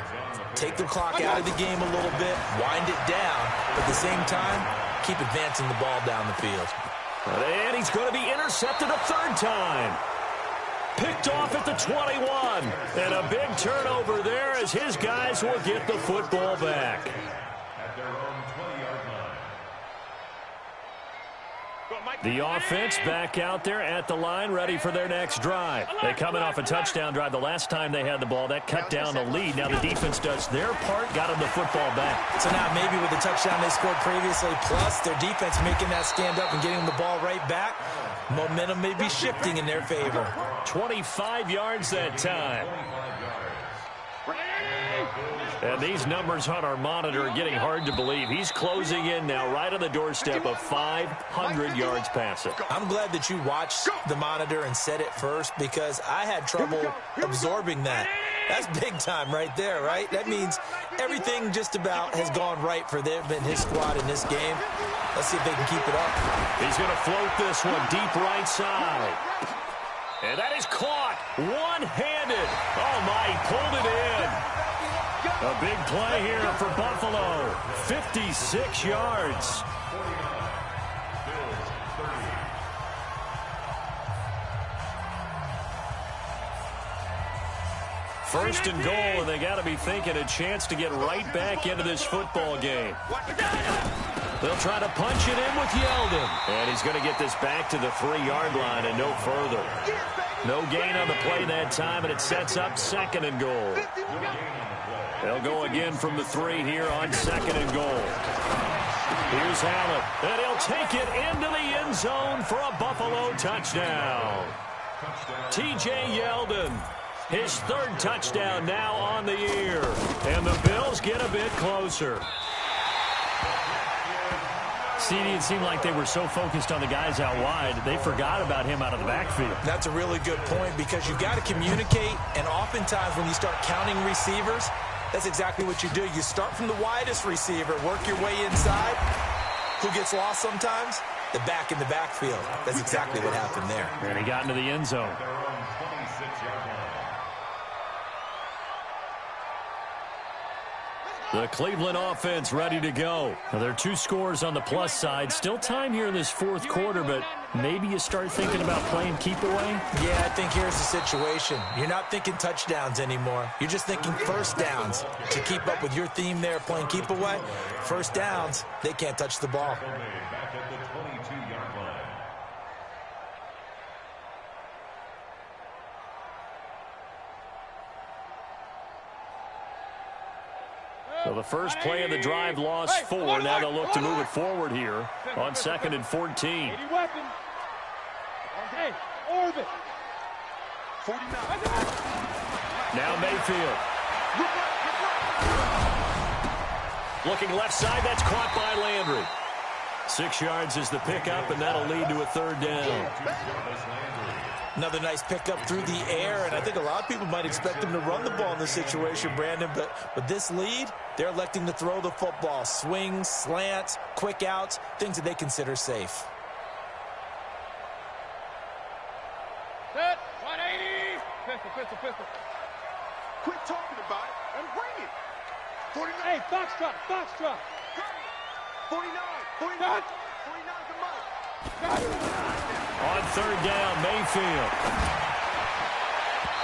Take the clock out of the game a little bit, wind it down, but at the same time, keep advancing the ball down the field. And he's going to be intercepted a third time. Picked off at the 21. And a big turnover there as his guys will get the football back. At their own 20-yard line. The offense back out there at the line, ready for their next drive. They coming off a touchdown drive the last time they had the ball. That cut down the lead. Now the defense does their part, got them the football back. So now maybe with the touchdown they scored previously, plus their defense making that stand up and getting the ball right back, momentum may be shifting in their favor. 25 yards that time. And these numbers on our monitor are getting hard to believe. He's closing in now right on the doorstep of 500 yards passing. I'm glad that you watched the monitor and said it first because I had trouble absorbing that. That's big time right there, right? That means everything just about has gone right for them and his squad in this game. Let's see if they can keep it up. He's going to float this one deep right side. And that is caught one-handed. Oh, my, he pulled it in. A big play here for Buffalo. 56 yards. First and goal, and they got to be thinking a chance to get right back into this football game. They'll try to punch it in with Yeldon. And he's going to get this back to the 3-yard line and no further. No gain on the play that time, and it sets up second and goal. They'll go again from the 3 here on second and goal. Here's Allen, and he'll take it into the end zone for a Buffalo touchdown. T.J. Yeldon, his 3rd touchdown now on the year. And the Bills get a bit closer. CD, it seemed like they were so focused on the guys out wide, they forgot about him out of the backfield. That's a really good point because you've got to communicate, and oftentimes when you start counting receivers, that's exactly what you do. You start from the widest receiver, work your way inside. Who gets lost sometimes? The back in the backfield. That's exactly what happened there. And he got into the end zone. Their own 26-yard line. The Cleveland offense ready to go. Now, there are 2 scores on the plus side. Still time here in this fourth quarter, but maybe you start thinking about playing keep away? Yeah, I think here's the situation. You're not thinking touchdowns anymore. You're just thinking first downs. To keep up with your theme there, playing keep away, first downs, they can't touch the ball. Back at the 22-yard line. So the first play of the drive lost 4. Now they'll look to move it forward here on 2nd and 14. Hey, orbit. 49. Now Mayfield. Looking left side, that's caught by Landry. 6 yards is the pickup, and that'll lead to a 3rd down. Another nice pickup through the air, and I think a lot of people might expect them to run the ball in this situation, Brandon, but with this lead, they're electing to throw the football. Swings, slants, quick outs, things that they consider safe. Set, 180. Pistol. Quit talking about it and bring it. 49. Hey, box drop. 49. 49. 49's the mark. On 3rd down, Mayfield.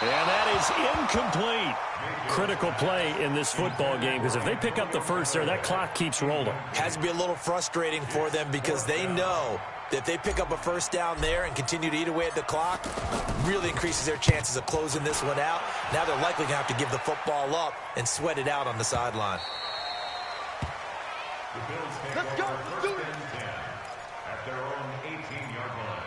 And that is incomplete. Critical play in this football game, because if they pick up the first there, that clock keeps rolling. Has to be a little frustrating for them because they know that if they pick up a first down there and continue to eat away at the clock, really increases their chances of closing this one out. Now they're likely going to have to give the football up and sweat it out on the sideline. Let's go. Let's do it. At their own 18-yard line.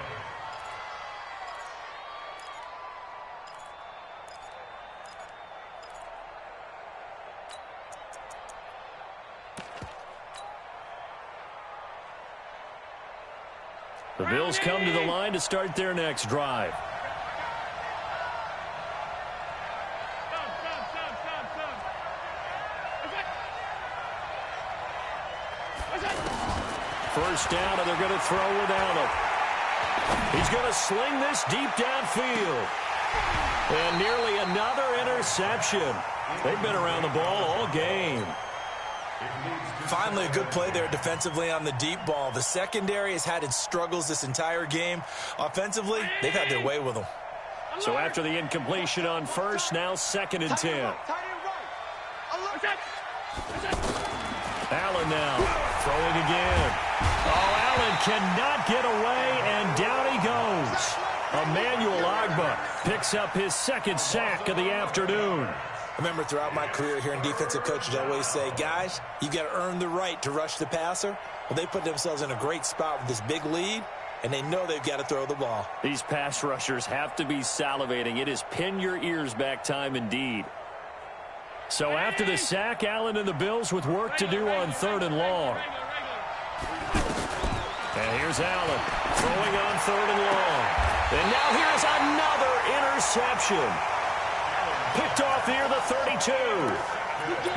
The Bills come to the line to start their next drive. First down, and they're going to throw without him. He's going to sling this deep downfield. And nearly another interception. They've been around the ball all game. Finally, a good play there defensively on the deep ball. The secondary has had its struggles this entire game. Offensively, they've had their way with them. So after the incompletion on first, now 2nd and 10. Allen now throwing again. Oh, Allen cannot get away, and down he goes. Emmanuel Ogbah picks up his 2nd sack of the afternoon. I remember throughout my career hearing defensive coaches always say, guys, you got to earn the right to rush the passer. Well, they put themselves in a great spot with this big lead, and they know they've got to throw the ball. These pass rushers have to be salivating. It is pin your ears back time indeed. So after the sack, Allen and the Bills with work to do on 3rd and long. And here's Allen throwing on 3rd and long. And now here's another interception. Picked off near the 32.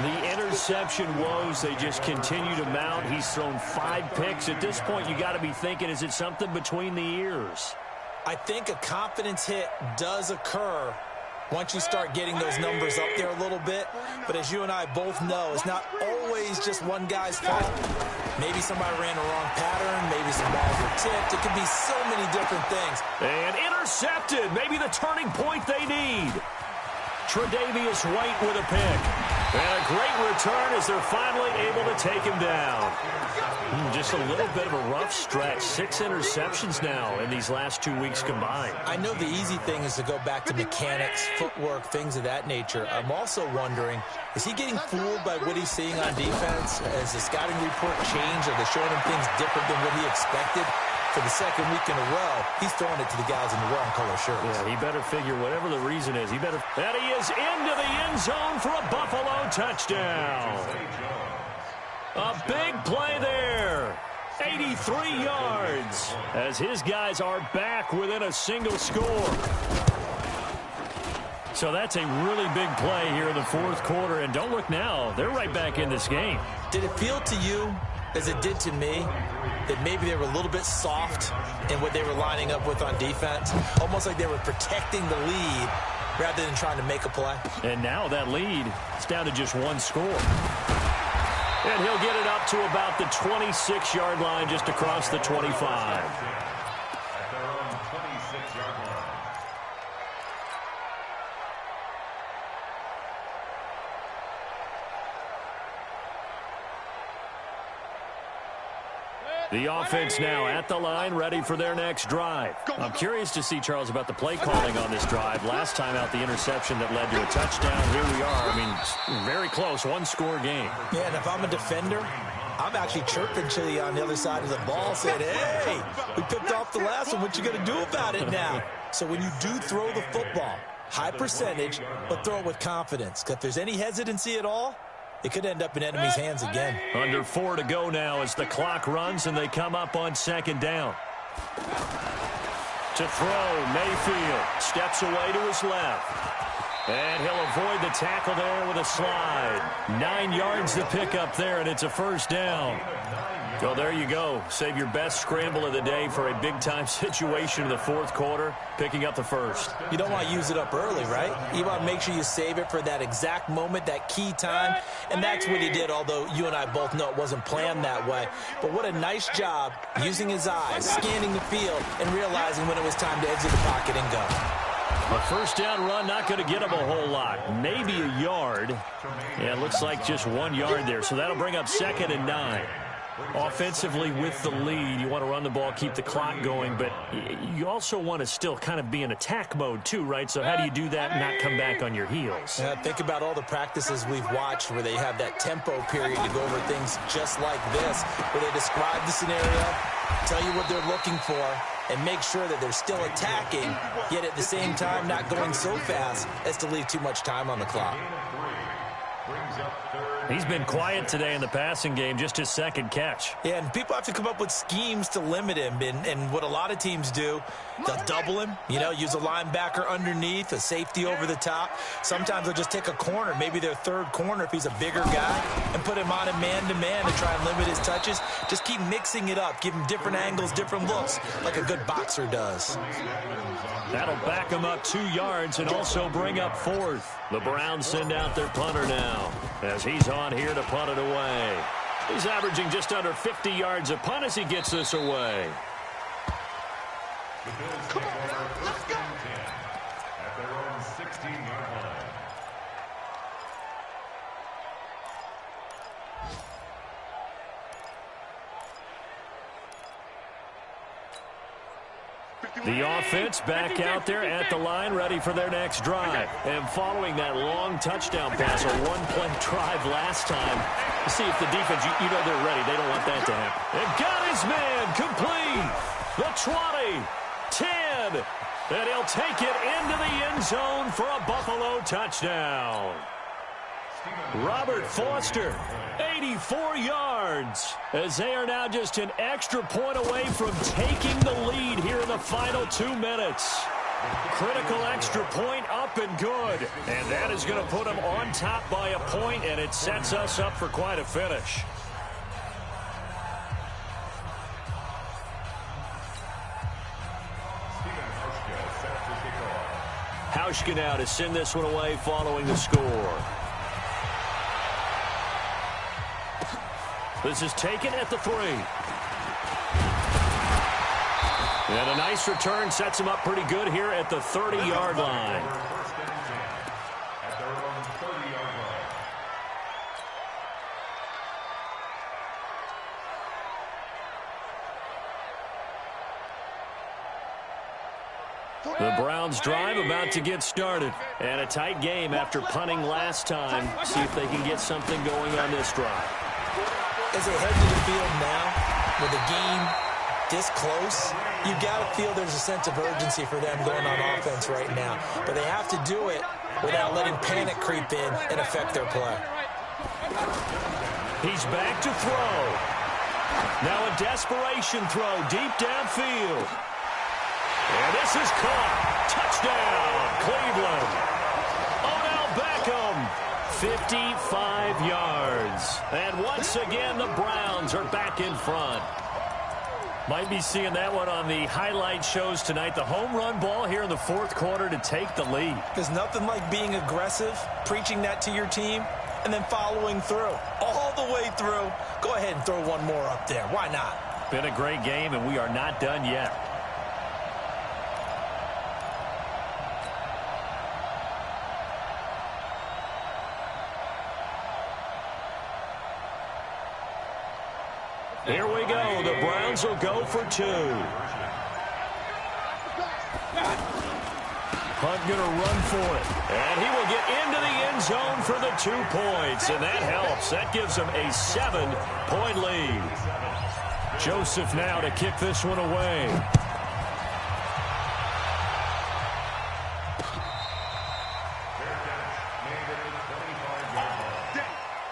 The interception woes, they just continue to mount. He's thrown 5 picks. At this point, you got to be thinking, is it something between the ears? I think a confidence hit does occur once you start getting those numbers up there a little bit. But as you and I both know, it's not always just one guy's fault. Maybe somebody ran a wrong pattern. Maybe some balls were tipped. It could be so many different things. And intercepted. Maybe the turning point they need. Tre'Davious White with a pick. And a great return as they're finally able to take him down. Just a little bit of a rough stretch. 6 interceptions now in these last 2 weeks combined. I know the easy thing is to go back to mechanics, footwork, things of that nature. I'm also wondering, is he getting fooled by what he's seeing on defense? Has the scouting report changed? Are they showing him things different than what he expected? For the 2nd week in a row, he's throwing it to the guys in the wrong color shirts. Yeah, he better figure whatever the reason is. He better. And he is into the end zone for a Buffalo touchdown. A big play there. 83 yards as his guys are back within a single score. So that's a really big play here in the 4th quarter. And don't look now. They're right back in this game. Did it feel to you, as it did to me, that maybe they were a little bit soft in what they were lining up with on defense? Almost like they were protecting the lead rather than trying to make a play. And now that lead is down to just 1 score. And he'll get it up to about the 26-yard line, just across the 25. At their own 26-yard line. The offense now at the line, ready for their next drive. I'm curious to see, Charles, about the play calling on this drive. Last time out, the interception that led to a touchdown. Here we are. I mean, very close, one-score game. Yeah, and if I'm a defender, I'm actually chirping to you on the other side of the ball, saying, hey, we picked off the last one. What you going to do about it now? So when you do throw the football, high percentage, but throw it with confidence. Because if there's any hesitancy at all, it could end up in enemy's hands again. Under 4 to go now as the clock runs and they come up on second down. To throw, Mayfield steps away to his left. And he'll avoid the tackle there with a slide. 9 yards to pick up there, and it's a first down. Well, there you go. Save your best scramble of the day for a big-time situation in the fourth quarter, picking up the first. You don't want to use it up early, right? You want to make sure you save it for that exact moment, that key time, and that's what he did, although you and I both know it wasn't planned that way. But what a nice job using his eyes, scanning the field, and realizing when it was time to exit the pocket and go. A first down run, not going to get him a whole lot. Maybe a yard. Yeah, it looks like just 1 yard there, so that'll bring up 2nd and 9. Offensively with the lead, you want to run the ball, keep the clock going, but you also want to still kind of be in attack mode too, right? So how do you do that and not come back on your heels? Yeah, think about all the practices we've watched where they have that tempo period to go over things just like this, where they describe the scenario, tell you what they're looking for, and make sure that they're still attacking, yet at the same time not going so fast as to leave too much time on the clock. He's been quiet today in the passing game, just his second catch. Yeah, and people have to come up with schemes to limit him, and what a lot of teams do, they'll double him, use a linebacker underneath, a safety over the top. Sometimes they'll just take a corner, maybe their third corner if he's a bigger guy, and put him on a man-to-man to try and limit his touches. Just keep mixing it up, give him different angles, different looks, like a good boxer does. That'll back him up 2 yards and also bring up 4th. The Browns send out their punter now as he's on here to punt it away. He's averaging just under 50 yards a punt as he gets this away. Come on, let's go. At their own 16-yard line. The offense back out there at the line, ready for their next drive. And following that long touchdown pass, a one-play drive last time, to see if the defense, they're ready. They don't want that to happen. And got his man complete. The 20, 10, and he'll take it into the end zone for a Buffalo touchdown. Robert Foster, 84 yards, as they are now just an extra point away from taking the lead here in the final 2 minutes. Critical extra point up and good, and that is going to put them on top by a point, and it sets us up for quite a finish. Hauschka now to send this one away following the score. This is taken at the 3. And a nice return sets him up pretty good here at the 30-yard line. At their own 30-yard line. The Browns drive about to get started. And a tight game after punting last time. See if they can get something going on this drive. As they head to the field now, with the game this close, you've got to feel there's a sense of urgency for them going on offense right now. But they have to do it without letting panic creep in and affect their play. He's back to throw. Now a desperation throw deep downfield. And this is caught. Touchdown, Cleveland. Odell Beckham. 55 yards. And once again, the Browns are back in front. Might be seeing that one on the highlight shows tonight. The home run ball here in the fourth quarter to take the lead. There's nothing like being aggressive, preaching that to your team, and then following through. All all the way through. Go ahead and throw one more up there. Why not? Been a great game, and we are not done yet. Here we go. The Browns will go for 2. Hunt going to run for it. And he will get into the end zone for the 2 points. And that helps. That gives him a 7-point lead. Joseph now to kick this one away.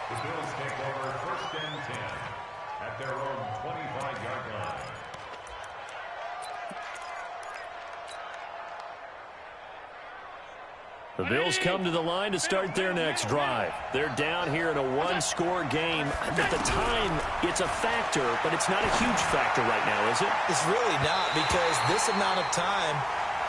The Bills take over 1st and 10 at their own 25-yard line. The Bills come to the line to start their next drive. They're down here in a 1-score game. At the time, it's a factor, but it's not a huge factor right now, is it? It's really not, because this amount of time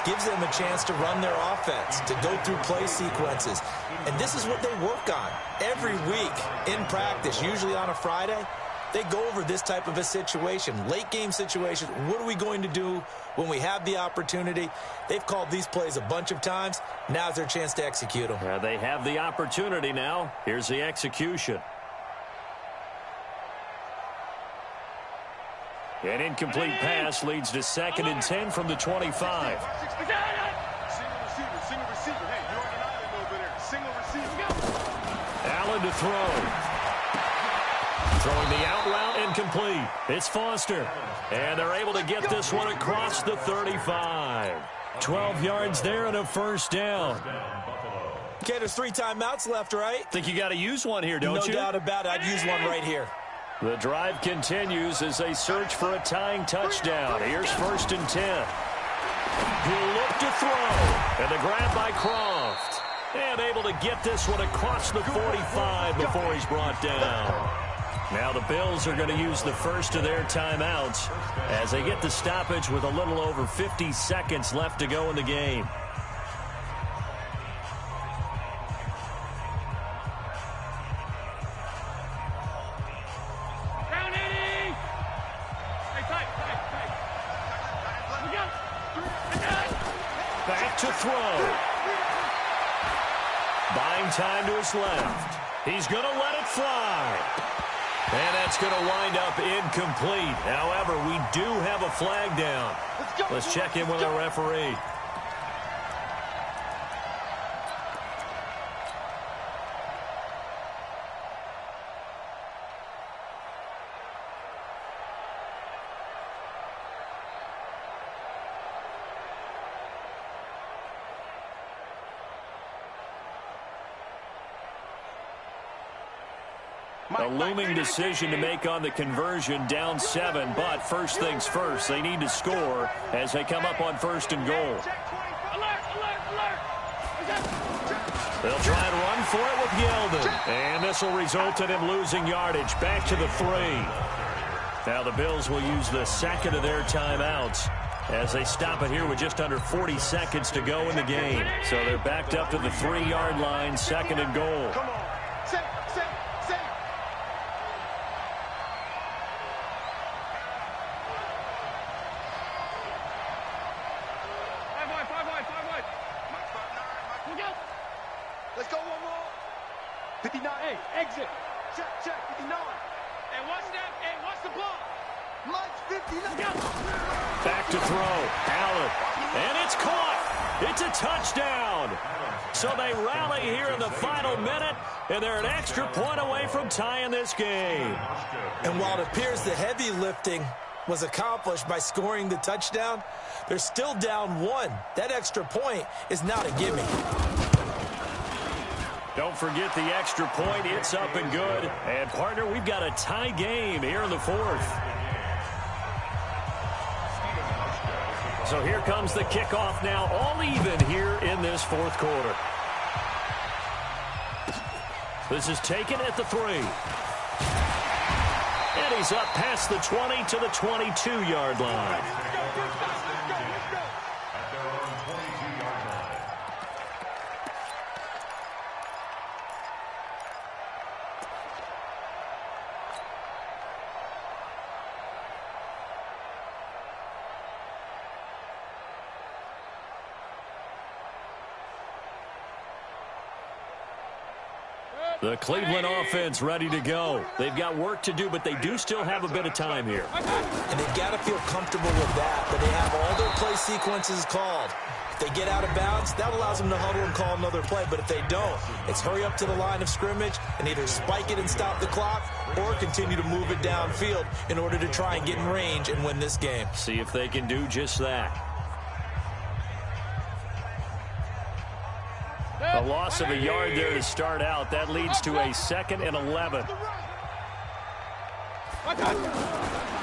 gives them a chance to run their offense, to go through play sequences. And this is what they work on every week in practice, usually on a Friday. They go over this type of a situation, late game situation. What are we going to do when we have the opportunity? They've called these plays a bunch of times. Now's their chance to execute them. They have the opportunity now. Here's the execution. An incomplete pass leads to 2nd and 10 from the 25. Single receiver. Hey, you're on an island over there. Single receiver. Allen to throw. Throwing the out route incomplete. It's Foster. And they're able to get this one across the 35. 12 yards there and a 1st down. Okay, there's 3 timeouts left, right? Think you got to use one here, don't you? No doubt about it. I'd use one right here. The drive continues as they search for a tying touchdown. Here's 1st and 10. He'll look to throw. And the grab by Croft. And able to get this one across the 45 before he's brought down. Now the Bills are going to use the first of their timeouts as they get the stoppage with a little over 50 seconds left to go in the game. Down 80. Hey, tight. We go. Back to throw. Buying time to his left. He's going to let it fly. And that's going to wind up incomplete. However, we do have a flag down. Let's check in with our referee. A looming decision to make on the conversion, down 7, but first things first, they need to score as they come up on 1st and goal. They'll try and run for it with Yeldon, and this will result in him losing yardage back to the 3. Now the Bills will use the 2nd of their timeouts as they stop it here with just under 40 seconds to go in the game. So they're backed up to the 3-yard line, 2nd and goal. Come on. Set. Five wide. Let's go one more. 59. Hey, exit. Check. 59. And what's that? And what's the ball? Mike's 59. Back to throw. Allen. And it's caught. It's a touchdown. So they rally here in the final minute, and they're an extra point away from tying this game. And while it appears the heavy lifting was accomplished by scoring the touchdown, they're still down 1. That extra point is not a gimme. Don't forget the extra point. It's up and good. And, partner, we've got a tie game here in the 4th. So here comes the kickoff now, all even here in this 4th quarter. This is taken at the 3. And he's up past the 20 to the 22-yard line. At their own 22-yard line. The Cleveland offense ready to go. They've got work to do, but they do still have a bit of time here. And they've got to feel comfortable with that, but they have all their play sequences called. If they get out of bounds, that allows them to huddle and call another play, but if they don't, it's hurry up to the line of scrimmage and either spike it and stop the clock or continue to move it downfield in order to try and get in range and win this game. See if they can do just that. A loss of a yard there to start out. That leads to a 2nd and 11.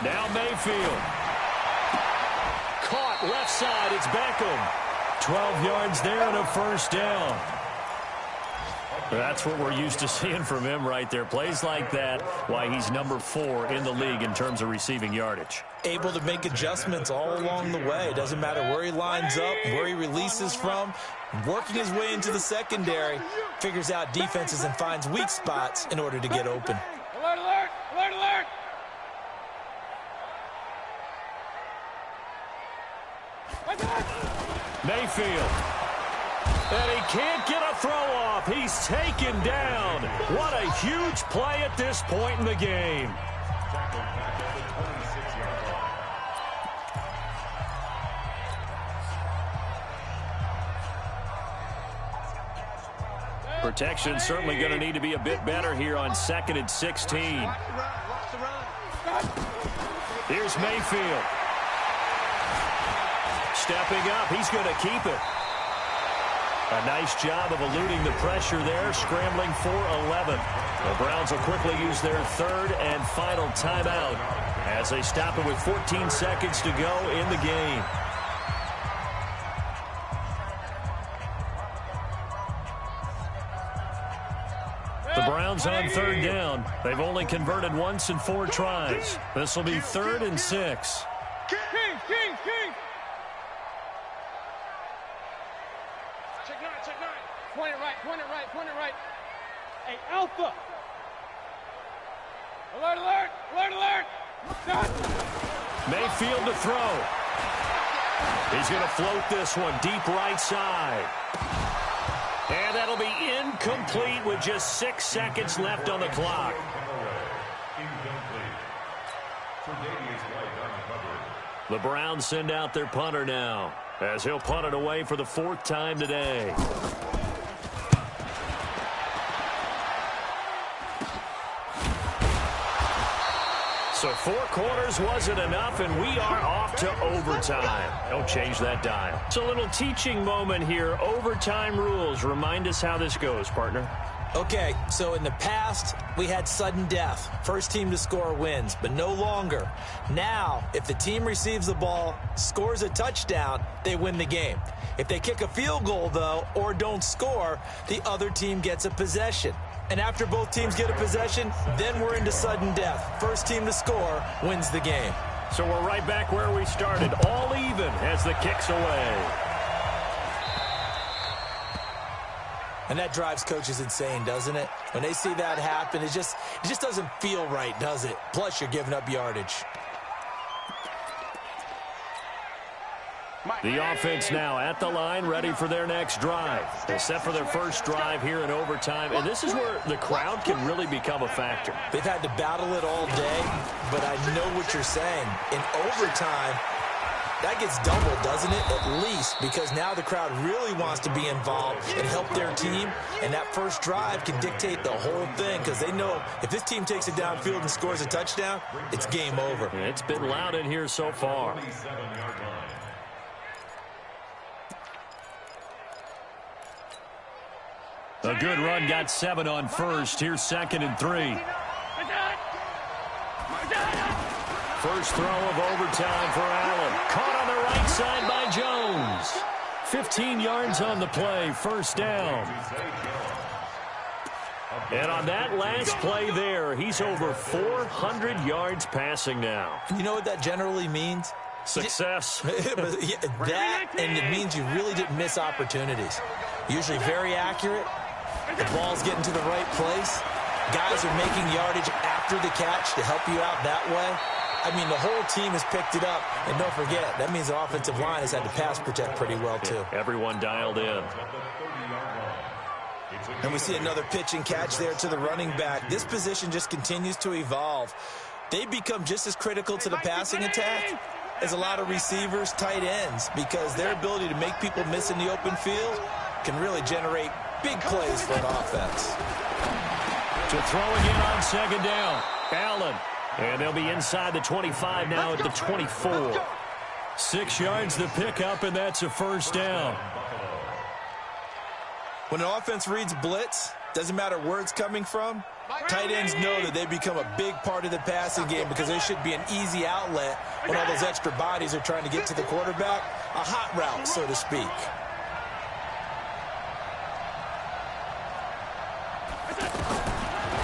Now Mayfield. Caught left side. It's Beckham. 12 yards there and a first down. That's what we're used to seeing from him right there. Plays like that, why he's number 4 in the league in terms of receiving yardage. Able to make adjustments all along the way. Doesn't matter where he lines up, where he releases from. Working his way into the secondary, figures out defenses and finds weak spots in order to get open. Alert, alert! Alert, alert! Mayfield. And he can't get a throw off. He's taken down. What a huge play at this point in the game. Protection certainly going to need to be a bit better here on 2nd and 16. Here's Mayfield. Stepping up. He's going to keep it. A nice job of eluding the pressure there, scrambling for 11. The Browns will quickly use their 3rd and final timeout as they stop it with 14 seconds to go in the game. The Browns on 3rd down. They've only converted once in 4 tries. This will be 3rd and 6. King! Check 9, check 9. Point it right. Hey, Alpha! Alert, alert! Alert, alert! Done. Mayfield to throw. He's going to float this one deep right side. And that'll be incomplete with just 6 seconds left on the clock. The Browns send out their punter now, as he'll punt it away for the 4th time today. So 4 quarters wasn't enough, and we are off to overtime. Don't change that dial. It's a little teaching moment here. Overtime rules. Remind us how this goes, partner. Okay, so in the past, we had sudden death. First team to score wins, but no longer. Now, if the team receives the ball, scores a touchdown, they win the game. If they kick a field goal, though, or don't score, the other team gets a possession. And after both teams get a possession, then we're into sudden death. First team to score wins the game. So we're right back where we started, all even as the kick's away. And that drives coaches insane, doesn't it? When they see that happen, it just doesn't feel right, does it? Plus, you're giving up yardage. The offense now at the line, ready for their next drive. They're set for their first drive here in overtime, and this is where the crowd can really become a factor. They've had to battle it all day, but I know what you're saying. In overtime, that gets doubled, doesn't it? At least, because now the crowd really wants to be involved and help their team, and that first drive can dictate the whole thing because they know if this team takes it downfield and scores a touchdown, it's game over. It's been loud in here so far. A good run, got 7 on first. Here's 2nd and 3. First throw of overtime for Allen. Caught on the right side by Jones. 15 yards on the play, first down. And on that last play there, he's over 400 yards passing now. You know what that generally means? Success. That, and it means you really didn't miss opportunities. Usually very accurate. The ball's getting to the right place. Guys are making yardage after the catch to help you out that way. I mean, the whole team has picked it up. And don't forget, that means the offensive line has had to pass protect pretty well, too. Everyone dialed in. And we see another pitch and catch there to the running back. This position just continues to evolve. They become just as critical to the passing attack as a lot of receivers, tight ends, because their ability to make people miss in the open field can really generate big plays for an offense. To throw again on second down, Allen. And they'll be inside the 25 now at the 24. 6 yards the pickup, and that's a first down. When an offense reads blitz, doesn't matter where it's coming from, tight ends know that they become a big part of the passing game because there should be an easy outlet when all those extra bodies are trying to get to the quarterback, a hot route, so to speak.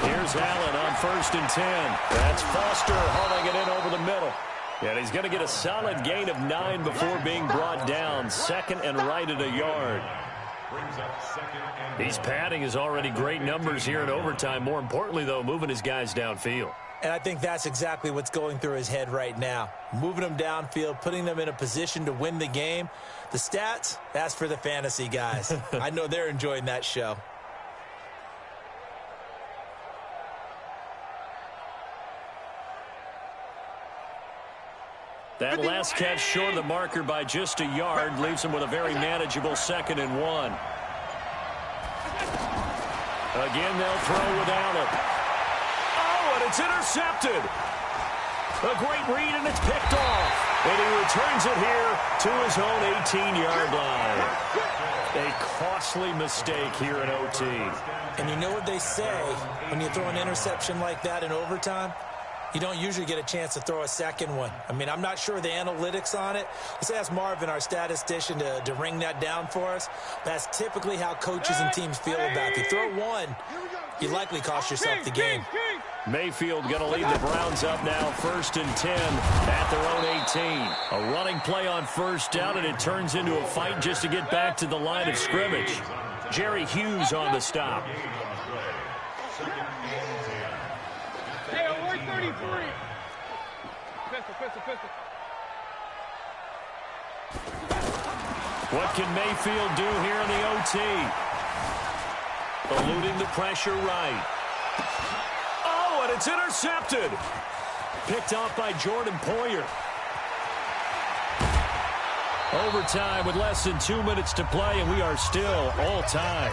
Here's Allen on 1st and 10. That's Foster hauling it in over the middle. And he's going to get a solid gain of 9 before being brought down. 2nd and right at a yard. He's padding his already great numbers here in overtime. More importantly, though, moving his guys downfield. And I think that's exactly what's going through his head right now. Moving them downfield, putting them in a position to win the game. The stats, that's for the fantasy guys. I know they're enjoying that show. That last catch short of the marker by just a yard leaves him with a very manageable 2nd and 1. Again, they'll throw with Allen. Oh, and it's intercepted. A great read, and it's picked off. And he returns it here to his own 18-yard line. A costly mistake here in OT. And you know what they say when you throw an interception like that in overtime? You don't usually get a chance to throw a second one. I mean, I'm not sure the analytics on it. Let's ask Marvin, our statistician, to ring that down for us. That's typically how coaches and teams feel about it. If you throw one, you likely cost yourself the game. Mayfield going to lead the Browns up now, 1st and 10 at their own 18. A running play on 1st down, and it turns into a fight just to get back to the line of scrimmage. Jerry Hughes on the stop. Hey, award 33. Pistol. What can Mayfield do here in the OT? Eluding the pressure right. Oh, and it's intercepted. Picked off by Jordan Poyer. Overtime with less than 2 minutes to play, and we are still all tied.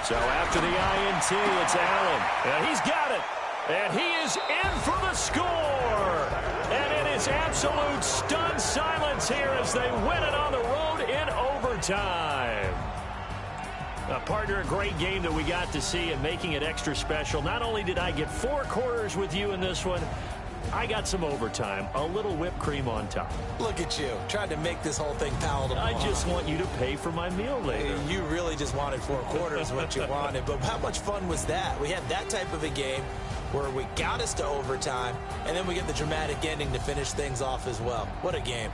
So after the INT, it's Allen. And he's got it. And he is in for the score. And it is absolute stunned silence here as they win it on the road in overtime. Partner, a great game that we got to see and making it extra special. Not only did I get 4 quarters with you in this one, I got some overtime, a little whipped cream on top. Look at you, trying to make this whole thing palatable. I just want you to pay for my meal later. You really just wanted 4 quarters what you wanted, but how much fun was that? We had that type of a game where we got us to overtime, and then we get the dramatic ending to finish things off as well. What a game.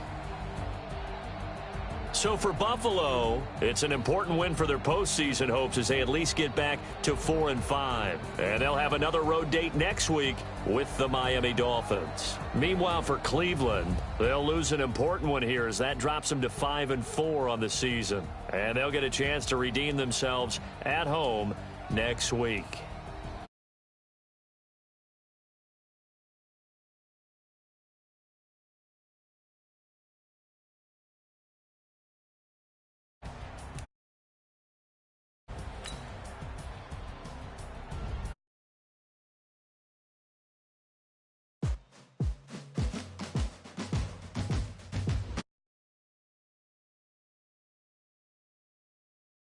So for Buffalo, it's an important win for their postseason hopes as they at least get back to 4-5. And they'll have another road date next week with the Miami Dolphins. Meanwhile, for Cleveland, they'll lose an important one here as that drops them to 5-4 on the season. And they'll get a chance to redeem themselves at home next week.